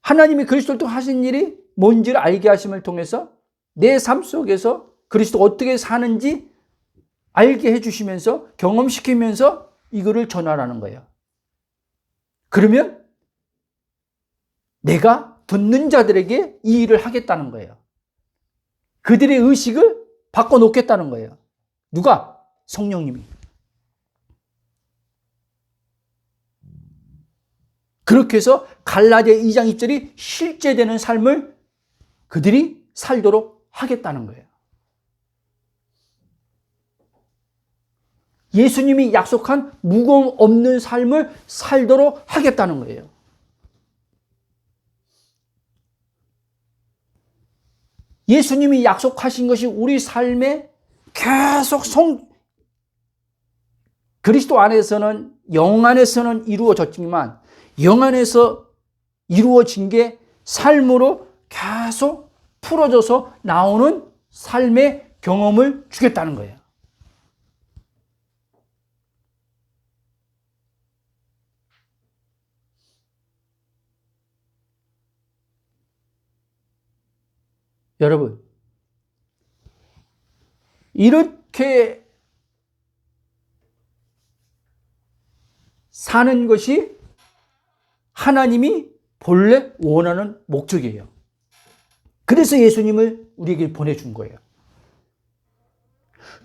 하나님이 그리스도를 통해 하신 일이 뭔지를 알게 하심을 통해서 내 삶 속에서 그리스도가 어떻게 사는지 알게 해주시면서 경험시키면서 이거를 전하라는 거예요. 그러면 내가 듣는 자들에게 이 일을 하겠다는 거예요. 그들의 의식을 바꿔놓겠다는 거예요. 누가? 성령님이. 그렇게 해서 갈라디아 2장 2절이 실제되는 삶을 그들이 살도록 하겠다는 거예요. 예수님이 약속한 무거움 없는 삶을 살도록 하겠다는 거예요. 예수님이 약속하신 것이 우리 삶에 계속 그리스도 안에서는, 영 안에서는 이루어졌지만 영 안에서 이루어진 게 삶으로 계속 풀어져서 나오는 삶의 경험을 주겠다는 거예요. 여러분, 이렇게 사는 것이 하나님이 본래 원하는 목적이에요. 그래서 예수님을 우리에게 보내준 거예요.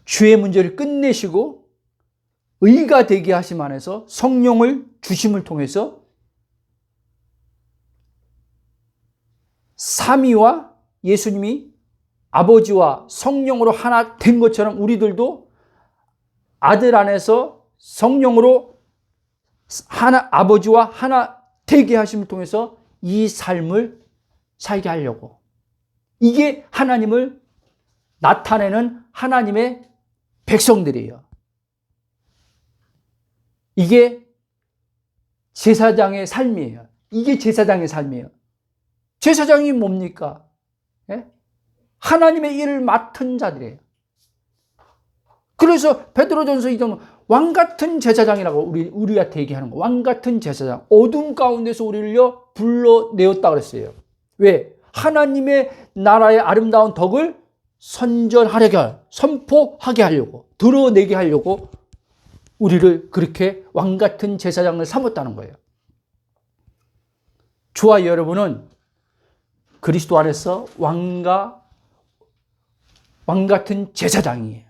죄의 문제를 끝내시고 의가 되게 하심 안에서 성령을 주심을 통해서 삼위와 예수님이 아버지와 성령으로 하나 된 것처럼 우리들도 아들 안에서 성령으로 하나, 아버지와 하나 되게 하심을 통해서 이 삶을 살게 하려고. 이게 하나님을 나타내는 하나님의 백성들이에요. 이게 제사장의 삶이에요. 이게 제사장의 삶이에요. 제사장이 뭡니까? 예? 하나님의 일을 맡은 자들이에요. 그래서 베드로전서 2장 왕같은 제사장이라고 우리한테 얘기하는 거. 왕같은 제사장. 어둠 가운데서 우리를요 불러내었다 그랬어요. 왜? 하나님의 나라의 아름다운 덕을 선전하려고, 선포하게 하려고, 드러내게 하려고 우리를 그렇게 왕같은 제사장을 삼았다는 거예요. 저와 여러분은 그리스도 안에서 왕같은 제사장이에요.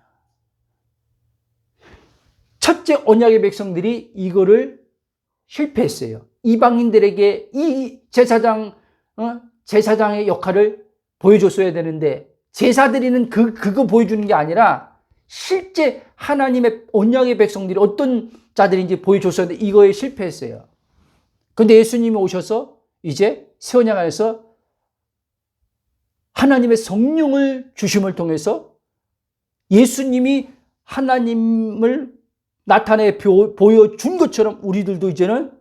첫째 언약의 백성들이 이거를 실패했어요. 이방인들에게 이 제사장의 역할을 보여줬어야 되는데 제사 드리는 그거 보여주는 게 아니라 실제 하나님의 언약의 백성들이 어떤 자들인지 보여줬어야 되는데 이거에 실패했어요. 그런데 예수님이 오셔서 이제 새 언약 안에서 하나님의 성령을 주심을 통해서 예수님이 하나님을 나타내 보여준 것처럼 우리들도 이제는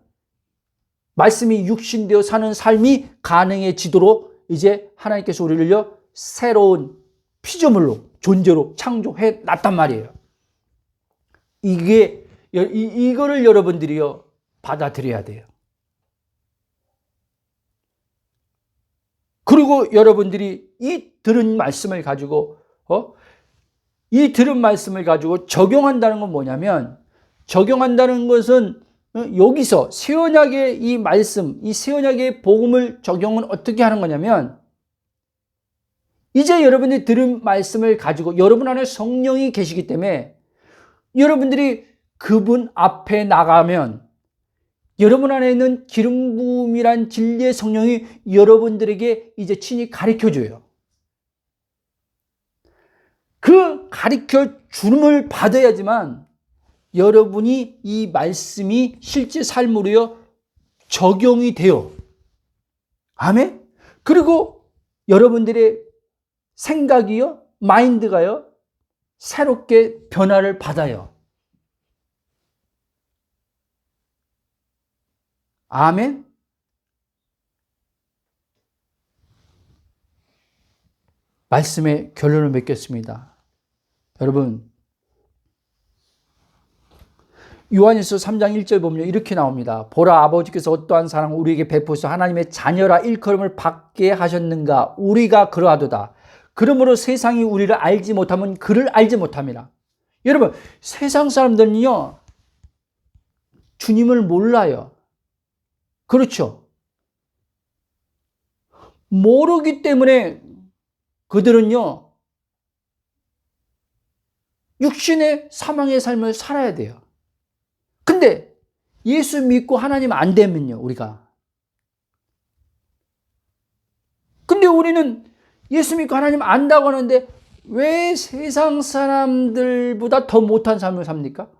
말씀이 육신되어 사는 삶이 가능해지도록 이제 하나님께서 우리를요, 새로운 피조물로, 존재로 창조해 놨단 말이에요. 이거를 여러분들이요, 받아들여야 돼요. 그리고 여러분들이 이 들은 말씀을 가지고, 적용한다는 건 뭐냐면, 적용한다는 것은 여기서 새 언약의 이 말씀, 이 새 언약의 복음을 적용은 어떻게 하는 거냐면, 이제 여러분들이 들은 말씀을 가지고 여러분 안에 성령이 계시기 때문에 여러분들이 그분 앞에 나가면 여러분 안에 있는 기름 부음이란 진리의 성령이 여러분들에게 이제 친히 가르쳐줘요. 그 가르쳐 주름을 받아야지만 여러분이 이 말씀이 실제 삶으로요, 적용이 돼요. 아멘? 그리고 여러분들의 생각이요, 마인드가요, 새롭게 변화를 받아요. 아멘? 말씀의 결론을 맺겠습니다. 여러분, 요한일서 3장 1절 보면 이렇게 나옵니다. 보라, 아버지께서 어떠한 사랑을 우리에게 베푸셔 하나님의 자녀라 일컬음을 받게 하셨는가. 우리가 그러하도다. 그러므로 세상이 우리를 알지 못하면 그를 알지 못함이라. 여러분, 세상 사람들은요, 주님을 몰라요. 그렇죠? 모르기 때문에 그들은요, 육신의 사망의 삶을 살아야 돼요. 근데 예수 믿고 하나님 안 되면요, 우리가. 근데 우리는 예수 믿고 하나님 안다고 하는데 왜 세상 사람들보다 더 못한 삶을 삽니까?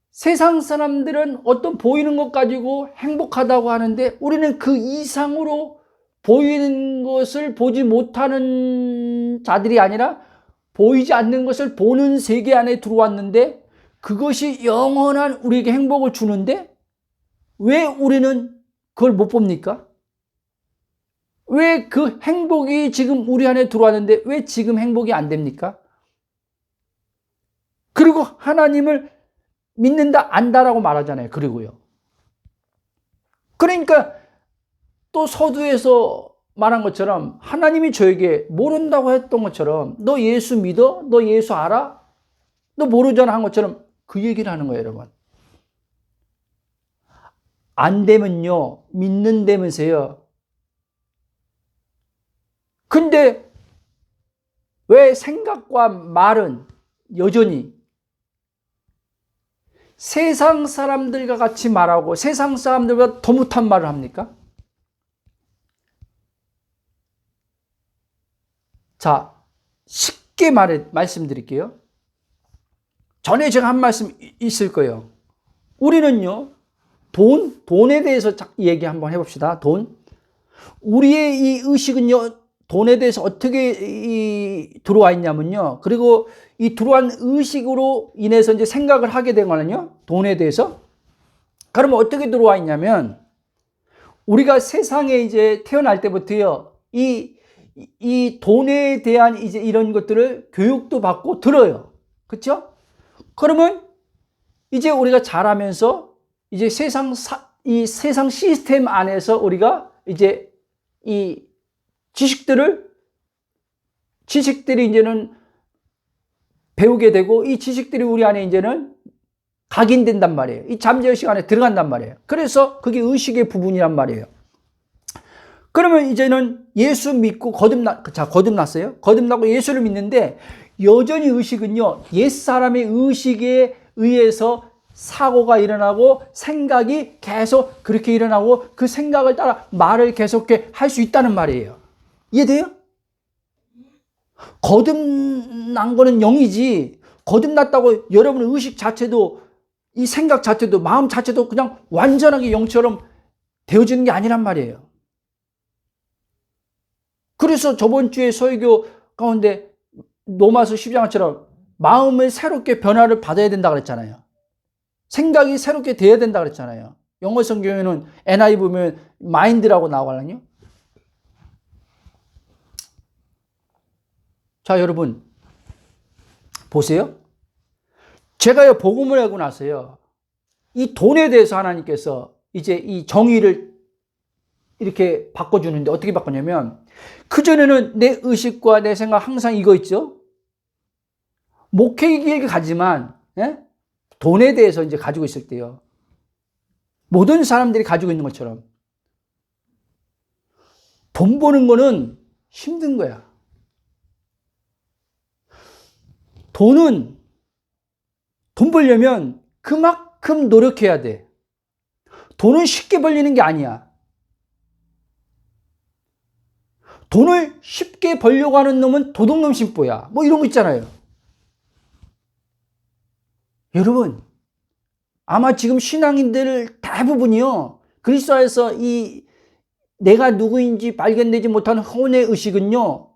세상 사람들은 어떤 보이는 것 가지고 행복하다고 하는데 우리는 그 이상으로 보이는 것을 보지 못하는 자들이 아니라 보이지 않는 것을 보는 세계 안에 들어왔는데 그것이 영원한 우리에게 행복을 주는데 왜 우리는 그걸 못 봅니까? 왜 그 행복이 지금 우리 안에 들어왔는데 왜 지금 행복이 안 됩니까? 그리고 하나님을 믿는다, 안다라고 말하잖아요. 그리고요. 그러니까 또 서두에서 말한 것처럼 하나님이 저에게 모른다고 했던 것처럼 너 예수 믿어? 너 예수 알아? 너 모르잖아 한 것처럼 그 얘기를 하는 거예요, 여러분. 안 되면요, 믿는다면서요. 근데 왜 생각과 말은 여전히 세상 사람들과 같이 말하고 세상 사람들보다 더 못한 말을 합니까? 자, 쉽게 말씀드릴게요. 전에 제가 한 말씀 있을 거예요. 우리는요, 돈에 대해서 얘기 한번 해봅시다. 돈. 우리의 이 의식은요, 돈에 대해서 어떻게 들어와 있냐면요. 그리고 이 들어온 의식으로 인해서 이제 생각을 하게 된 거는요, 돈에 대해서. 그러면 어떻게 들어와 있냐면, 우리가 세상에 이제 태어날 때부터요, 이 돈에 대한 이제 이런 것들을 교육도 받고 들어요. 그렇죠? 그러면 이제 우리가 자라면서 이제 이 세상 시스템 안에서 우리가 이제 이 지식들이 이제는 배우게 되고 이 지식들이 우리 안에 이제는 각인된단 말이에요. 이 잠재의식 안에 들어간단 말이에요. 그래서 그게 의식의 부분이란 말이에요. 그러면 이제는 예수 믿고 거듭났어요. 거듭나고 예수를 믿는데 여전히 의식은요, 옛사람의 의식에 의해서 사고가 일어나고 생각이 계속 그렇게 일어나고 그 생각을 따라 말을 계속해 할 수 있다는 말이에요. 이해돼요? 거듭난 거는 영이지, 거듭났다고 여러분의 의식 자체도, 이 생각 자체도, 마음 자체도 그냥 완전하게 영처럼 되어지는 게 아니란 말이에요. 그래서 저번 주에 설교 가운데 로마서 12장처럼 마음을 새롭게 변화를 받아야 된다 그랬잖아요. 생각이 새롭게 돼야 된다 그랬잖아요. 영어 성경에는 NIV 보면 마인드라고 나오거든요. 자, 여러분 보세요. 제가요 복음을 하고 나서요. 이 돈에 대해서 하나님께서 이제 이 정의를 이렇게 바꿔주는데 어떻게 바꾸냐면 그전에는 내 의식과 내 생각 항상 이거 있죠. 목회길 가지만 예? 돈에 대해서 이제 가지고 있을 때요. 모든 사람들이 가지고 있는 것처럼 돈 버는 거는 힘든 거야. 돈 벌려면 그만큼 노력해야 돼. 돈은 쉽게 벌리는 게 아니야. 돈을 쉽게 벌려고 하는 놈은 도둑놈 심보야. 뭐 이런 거 있잖아요. 여러분, 아마 지금 신앙인들 대부분이요. 그리스도에서 이 내가 누구인지 발견되지 못한 혼의 의식은요.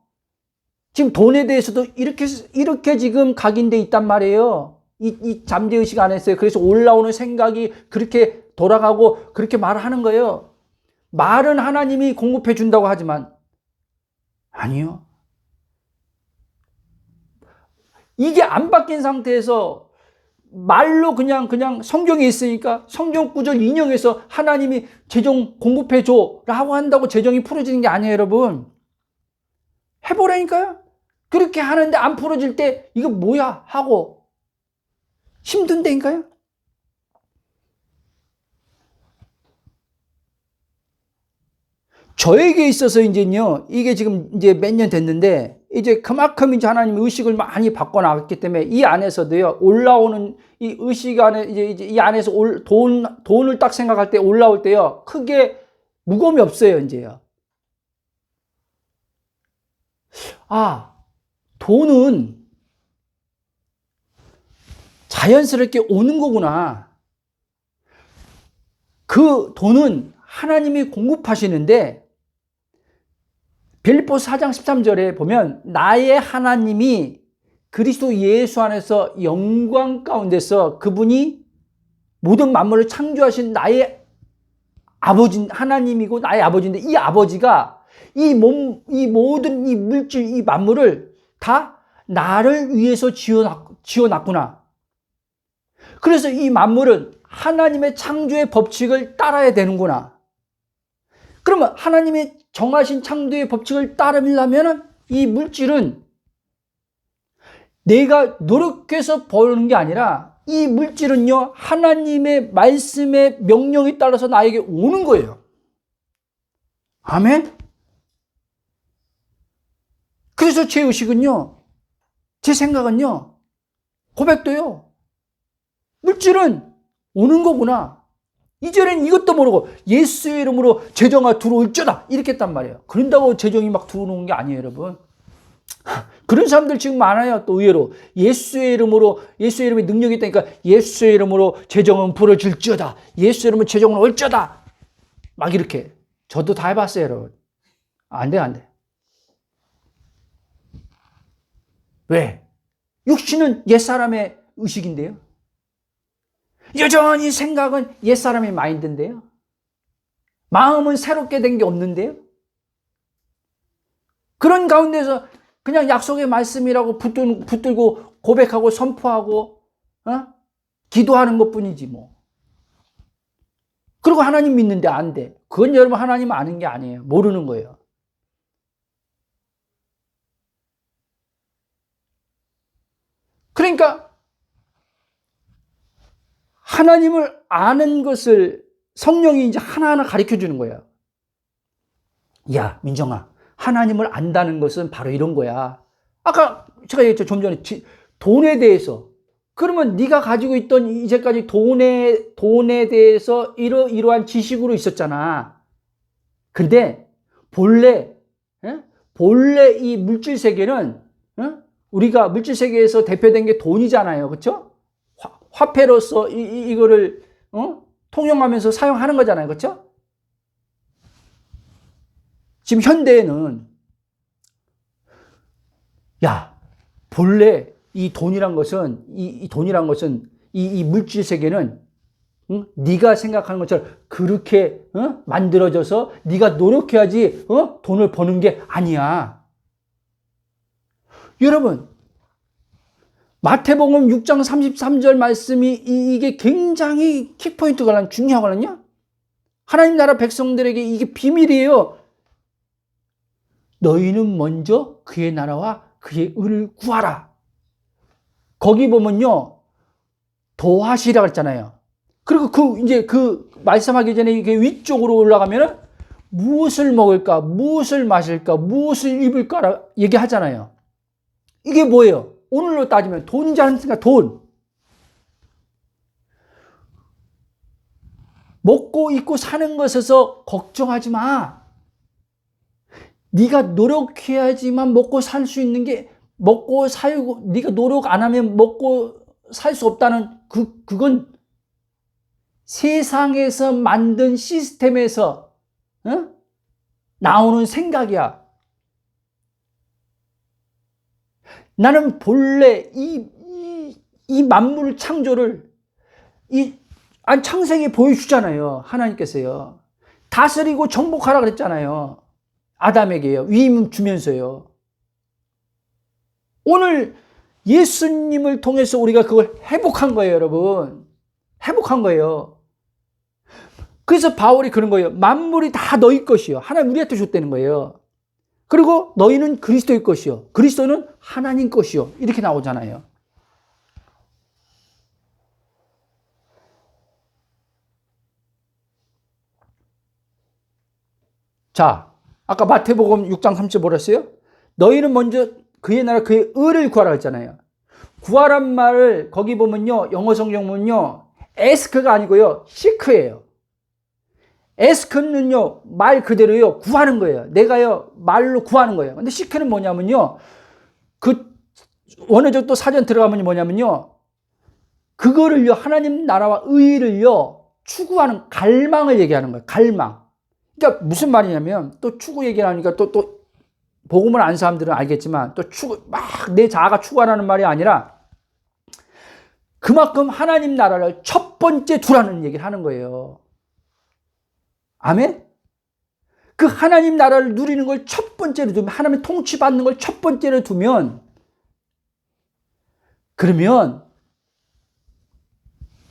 지금 돈에 대해서도 이렇게 지금 각인돼 있단 말이에요. 이 잠재의식 안에서요. 그래서 올라오는 생각이 그렇게 돌아가고 그렇게 말을 하는 거예요. 말은 하나님이 공급해 준다고 하지만 아니요. 이게 안 바뀐 상태에서 말로 그냥 성경에 있으니까 성경 구절 인용해서 하나님이 재정 공급해 줘라고 한다고 재정이 풀어지는 게 아니에요, 여러분. 해보라니까요. 그렇게 하는데 안 풀어질 때 이거 뭐야 하고 힘든데니까요. 저에게 있어서 이제요, 이게 지금 이제 몇 년 됐는데, 이제 그만큼 이제 하나님 의식을 많이 바꿔나갔기 때문에 이 안에서도요, 올라오는 이 의식 안에, 이제 이 안에서 돈을 딱 생각할 때 올라올 때요, 크게 무거움이 없어요, 이제요. 아, 돈은 자연스럽게 오는 거구나. 그 돈은 하나님이 공급하시는데, 빌립보서 4장 13절에 보면 나의 하나님이 그리스도 예수 안에서 영광 가운데서 그분이 모든 만물을 창조하신 나의 아버지 하나님이고 나의 아버지인데 이 아버지가 이 모든 이 물질 이 만물을 다 나를 위해서 지어놨구나. 그래서 이 만물은 하나님의 창조의 법칙을 따라야 되는구나. 그러면 하나님의 정하신 창조의 법칙을 따르려면 이 물질은 내가 노력해서 버는 게 아니라 이 물질은요, 하나님의 말씀의 명령에 따라서 나에게 오는 거예요. 아멘? 그래서 제 의식은요, 제 생각은요, 고백도요, 물질은 오는 거구나. 이전엔 이것도 모르고 예수의 이름으로 재정아 들어올쩌다 이렇게 했단 말이에요. 그런다고 재정이 막 들어오는 게 아니에요, 여러분. 그런 사람들 지금 많아요. 또 의외로 예수의 이름으로 예수의 이름에 능력이 있다니까 예수의 이름으로 재정은 부러질지어다. 예수의 이름으로 재정은 올쩌다. 막 이렇게. 저도 다 해봤어요, 여러분. 안 돼, 안 돼. 왜? 육신은 옛사람의 의식인데요. 여전히 생각은 옛사람의 마인드인데요. 마음은 새롭게 된 게 없는데요. 그런 가운데서 그냥 약속의 말씀이라고 붙들고 고백하고 선포하고 기도하는 것뿐이지 뭐. 그리고 하나님 믿는데 안 돼. 그건 여러분 하나님 아는 게 아니에요. 모르는 거예요. 그러니까 하나님을 아는 것을 성령이 이제 하나하나 가르쳐 주는 거예요. 야, 민정아, 하나님을 안다는 것은 바로 이런 거야. 아까 제가 얘기했죠, 좀 전에 돈에 대해서. 그러면 네가 가지고 있던 이제까지 돈에 대해서 이러한 지식으로 있었잖아. 근데 본래 이 물질 세계는 우리가 물질 세계에서 대표된 게 돈이잖아요, 그렇죠? 화폐로서 이거를 통용하면서 사용하는 거잖아요, 그렇죠? 지금 현대에는 야, 본래 이 돈이란 것은 이 물질 세계는 응? 네가 생각하는 것처럼 그렇게 만들어져서 네가 노력해야지 돈을 버는 게 아니야. 여러분, 마태복음 6장 33절 말씀이 이게 굉장히 키포인트가 중요하거든요. 하나님 나라 백성들에게 이게 비밀이에요. 너희는 먼저 그의 나라와 그의 의를 구하라. 거기 보면요, 더하시라 그랬잖아요. 그리고 이제 말씀하기 전에 이게 위쪽으로 올라가면은 무엇을 먹을까, 무엇을 마실까, 무엇을 입을까 얘기하잖아요. 이게 뭐예요? 오늘로 따지면 돈이지 않습니까? 돈. 먹고 입고 사는 것에서 걱정하지 마. 네가 노력해야지만 먹고 살 수 있는 게, 먹고 살고 네가 노력 안 하면 먹고 살 수 없다는 그건 세상에서 만든 시스템에서 나오는 생각이야. 나는 본래 이 만물 창조를 창세기 보여주잖아요. 하나님께서요. 다스리고 정복하라 그랬잖아요. 아담에게요. 위임 주면서요. 오늘 예수님을 통해서 우리가 그걸 회복한 거예요, 여러분. 회복한 거예요. 그래서 바울이 그런 거예요. 만물이 다 너희 것이요. 하나님 우리한테 줬다는 거예요. 그리고 너희는 그리스도의 것이요. 그리스도는 하나님 것이요. 이렇게 나오잖아요. 자, 아까 마태복음 6장 30절 뭐랬어요? 너희는 먼저 그의 나라 그의 의를 구하라 했잖아요. 구하란 말을 거기 보면요, 영어 성경 보면요, ask가 아니고요, seek예요. ask는요, 말 그대로요, 구하는 거예요. 내가요, 말로 구하는 거예요. 근데 seek는 뭐냐면요, 원어적 또 사전 들어가면 뭐냐면요, 그거를요, 하나님 나라와 의를요, 추구하는 갈망을 얘기하는 거예요. 갈망. 그러니까 무슨 말이냐면, 또 추구 얘기를 하니까 또 복음을 아는 사람들은 알겠지만, 또 막 내 자아가 추구하라는 말이 아니라, 그만큼 하나님 나라를 첫 번째 두라는 얘기를 하는 거예요. 아멘? 그 하나님 나라를 누리는 걸 첫 번째로 두면, 하나님의 통치받는 걸 첫 번째로 두면, 그러면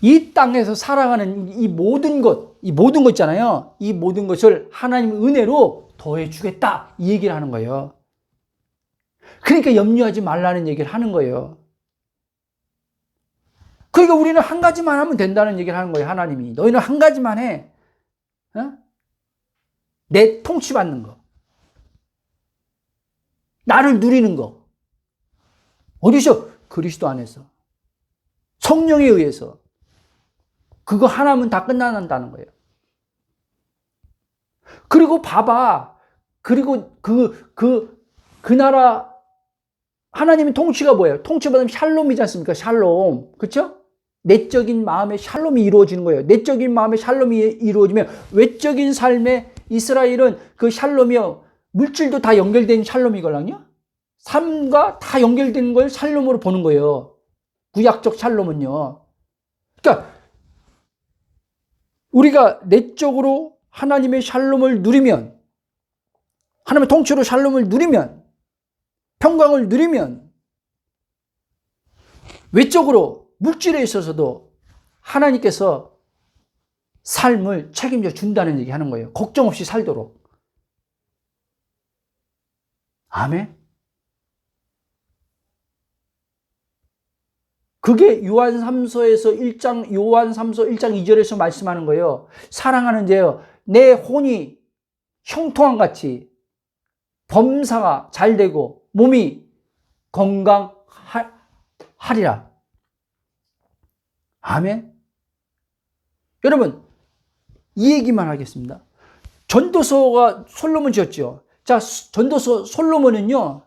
이 땅에서 살아가는 이 모든 것 있잖아요. 이 모든 것을 하나님의 은혜로 더해주겠다. 이 얘기를 하는 거예요. 그러니까 염려하지 말라는 얘기를 하는 거예요. 그러니까 우리는 한 가지만 하면 된다는 얘기를 하는 거예요. 하나님이. 너희는 한 가지만 해. 내 통치받는 거. 나를 누리는 거. 어디서? 그리스도 안에서. 성령에 의해서. 그거 하나면 다 끝난다는 거예요. 그리고 봐봐. 그리고 그 나라, 하나님의 통치가 뭐예요? 통치받으면 샬롬이지 않습니까? 샬롬. 그쵸? 내적인 마음의 샬롬이 이루어지는 거예요. 내적인 마음의 샬롬이 이루어지면 외적인 삶의 이스라엘은 그 샬롬이요. 물질도 다 연결된 샬롬이거든요. 삶과 다 연결된 걸 샬롬으로 보는 거예요. 구약적 샬롬은요. 그러니까 우리가 내적으로 하나님의 샬롬을 누리면, 하나님의 통치로 샬롬을 누리면, 평강을 누리면, 외적으로 물질에 있어서도 하나님께서 삶을 책임져 준다는 얘기 하는 거예요. 걱정 없이 살도록. 아멘. 그게 요한3서에서 1장 2절에서 말씀하는 거예요. 사랑하는 자여, 내 혼이 형통한 같이 범사가 잘 되고 몸이 건강하리라. 아멘. 여러분, 이 얘기만 하겠습니다. 전도서가 솔로몬 지었죠. 자, 전도서 솔로몬은요,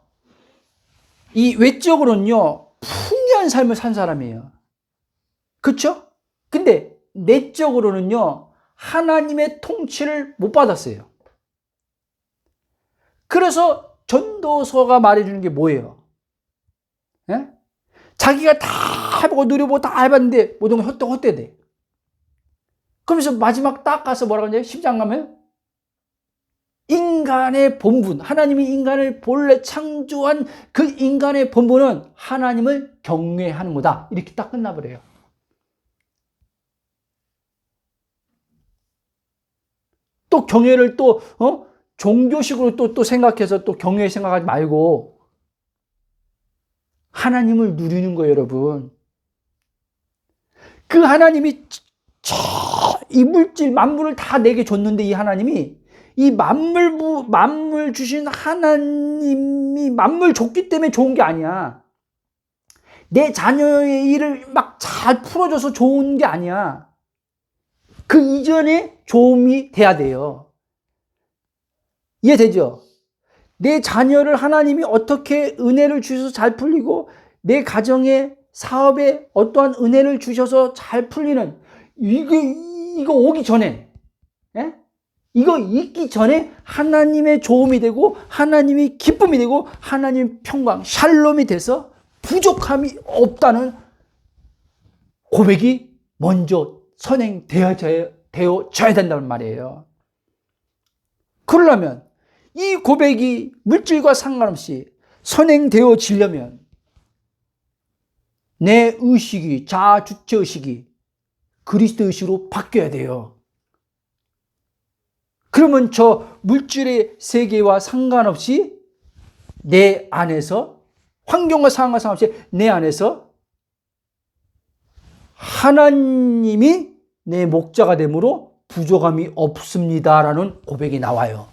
이 외적으로는요, 풍요한 삶을 산 사람이에요. 그렇죠? 근데 내적으로는요, 하나님의 통치를 못 받았어요. 그래서 전도서가 말해주는 게 뭐예요? 예? 자기가 다 해보고 누려보고 다 해봤는데 모든 건 헛되돼. 그러면서 마지막 딱 가서 뭐라고 하냐? 10장 가면 인간의 본분, 하나님이 인간을 본래 창조한 그 인간의 본분은 하나님을 경외하는 거다. 이렇게 딱 끝나버려요. 또 경외를 또 종교식으로 또 생각해서 또 경외 생각하지 말고 하나님을 누리는 거예요, 여러분. 그 하나님이 이 물질 만물을 다 내게 줬는데 이 하나님이 이 만물 주신 하나님이 만물 줬기 때문에 좋은 게 아니야. 내 자녀의 일을 막 잘 풀어줘서 좋은 게 아니야. 그 이전에 도움이 돼야 돼요. 이해되죠? 내 자녀를 하나님이 어떻게 은혜를 주셔서 잘 풀리고 내 가정에 사업에 어떠한 은혜를 주셔서 잘 풀리는 이거 오기 전에, 예? 이거 있기 전에 하나님의 도움이 되고 하나님이 기쁨이 되고 하나님 평강, 샬롬이 돼서 부족함이 없다는 고백이 먼저 선행되어져야 된다는 말이에요. 그러려면 이 고백이 물질과 상관없이 선행되어지려면 내 의식이, 자아주체의식이 그리스도 의식으로 바뀌어야 돼요. 그러면 저 물질의 세계와 상관없이 내 안에서, 환경과 상황과 상관없이 내 안에서 하나님이 내 목자가 되므로 부족함이 없습니다라는 고백이 나와요.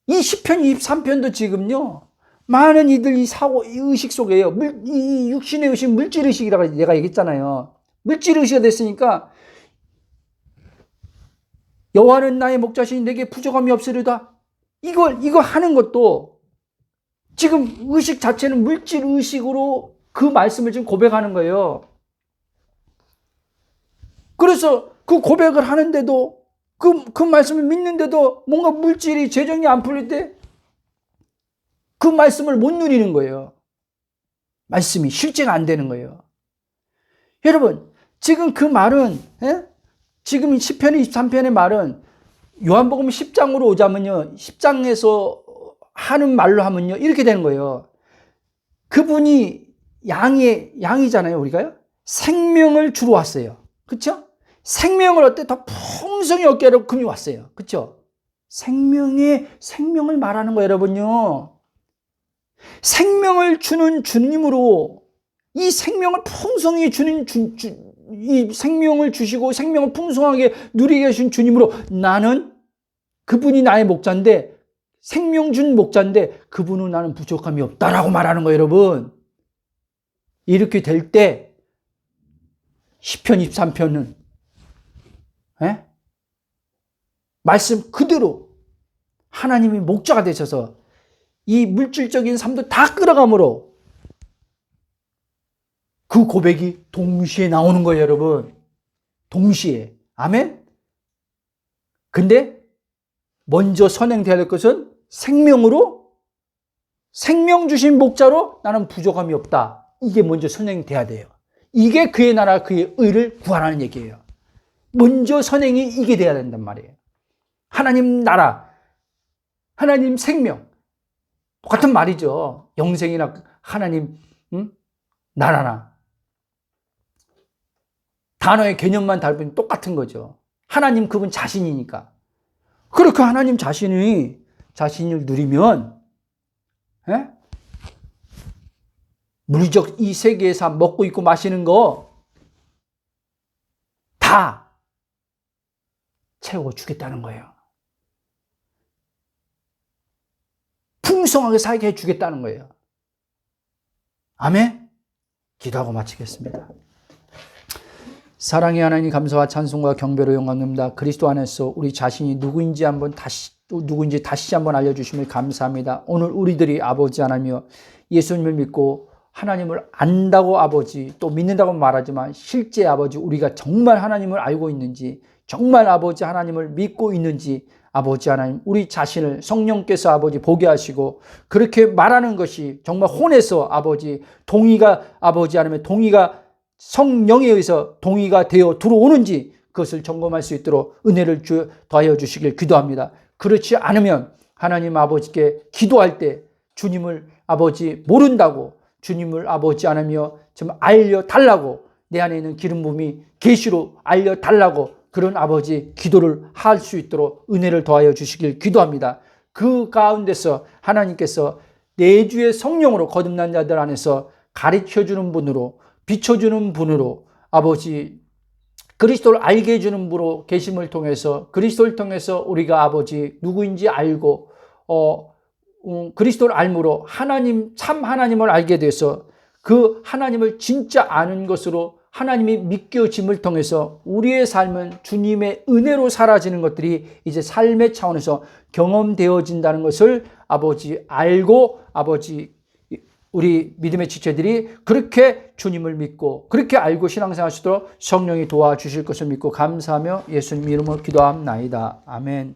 이 시편 23편도 지금요, 많은 이들 이 의식 속에요. 이 육신의 의식, 물질 의식이라고 내가 얘기했잖아요. 물질 의식이 됐으니까 여호와는 나의 목자시니 내게 부족함이 없으리다. 이거 하는 것도 지금 의식 자체는 물질 의식으로 그 말씀을 지금 고백하는 거예요. 그래서 그 고백을 하는데도 그 말씀을 믿는데도 뭔가 물질이 재정이 안 풀릴 때 그 말씀을 못 누리는 거예요. 말씀이 실제가 안 되는 거예요. 여러분, 지금 그 말은, 지금 시편 23편의 말은 요한복음 10장으로 오자면요, 10장에서 하는 말로 하면요, 이렇게 되는 거예요. 그분이 양이잖아요, 우리가요. 생명을 주러 왔어요. 그쵸? 생명을 어때? 더 풍성히 얻게 하려고 금이 왔어요. 그쵸? 생명을 말하는 거예요, 여러분요. 생명을 주는 주님으로 이 생명을 풍성히 주는 이 생명을 주시고 생명을 풍성하게 누리게 하신 주님으로 나는 그분이 나의 목자인데 생명 준 목자인데 그분은 나는 부족함이 없다라고 말하는 거예요, 여러분. 이렇게 될 때 시편 23편은 말씀 그대로 하나님이 목자가 되셔서 이 물질적인 삶도 다 끌어가므로 그 고백이 동시에 나오는 거예요, 여러분. 동시에. 아멘? 근데 먼저 선행되어야 될 것은 생명으로, 생명 주신 목자로 나는 부족함이 없다. 이게 먼저 선행돼야 돼요. 이게 그의 나라, 그의 의를 구하라는 얘기예요. 먼저 선행이 이게 돼야 된단 말이에요. 하나님 나라, 하나님 생명. 똑같은 말이죠. 영생이나 하나님 나라나. 단어의 개념만 다르면 똑같은 거죠. 하나님 그분 자신이니까. 그렇게 하나님 자신을 누리면 물리적 이 세계에서 먹고 있고 마시는 거 다 채워주겠다는 거예요. 풍성하게 살게 해주겠다는 거예요. 아멘? 기도하고 마치겠습니다. 사랑의 하나님, 감사와 찬송과 경배로 영광합니다. 그리스도 안에서 우리 자신이 누구인지 다시 한번 알려주시면 감사합니다. 오늘 우리들이 아버지 하나님이여 예수님을 믿고 하나님을 안다고 아버지, 또 믿는다고 말하지만 실제 아버지 우리가 정말 하나님을 알고 있는지, 정말 아버지 하나님을 믿고 있는지 아버지 하나님 우리 자신을 성령께서 아버지 보게 하시고 그렇게 말하는 것이 정말 혼에서 아버지 동의가 아버지 하나님의 동의가 성령에 의해서 동의가 되어 들어오는지 그것을 점검할 수 있도록 은혜를 더하여 주시길 기도합니다. 그렇지 않으면 하나님 아버지께 기도할 때 주님을 아버지 모른다고, 주님을 아버지 않으며 좀 알려달라고, 내 안에 있는 기름 부음이 계시로 알려달라고, 그런 아버지 기도를 할 수 있도록 은혜를 더하여 주시길 기도합니다. 그 가운데서 하나님께서 내주의 성령으로 거듭난 자들 안에서 가르쳐주는 분으로, 비춰주는 분으로, 아버지 그리스도를 알게 해주는 분으로 계심을 통해서, 그리스도를 통해서 우리가 아버지 누구인지 알고 그리스도를 알므로 하나님, 참 하나님을 알게 돼서 그 하나님을 진짜 아는 것으로 하나님이 믿겨짐을 통해서 우리의 삶은 주님의 은혜로 사라지는 것들이 이제 삶의 차원에서 경험되어진다는 것을 아버지 알고, 아버지 우리 믿음의 지체들이 그렇게 주님을 믿고 그렇게 알고 신앙생활 하시도록 성령이 도와주실 것을 믿고 감사하며 예수님 이름으로 기도합나이다. 아멘.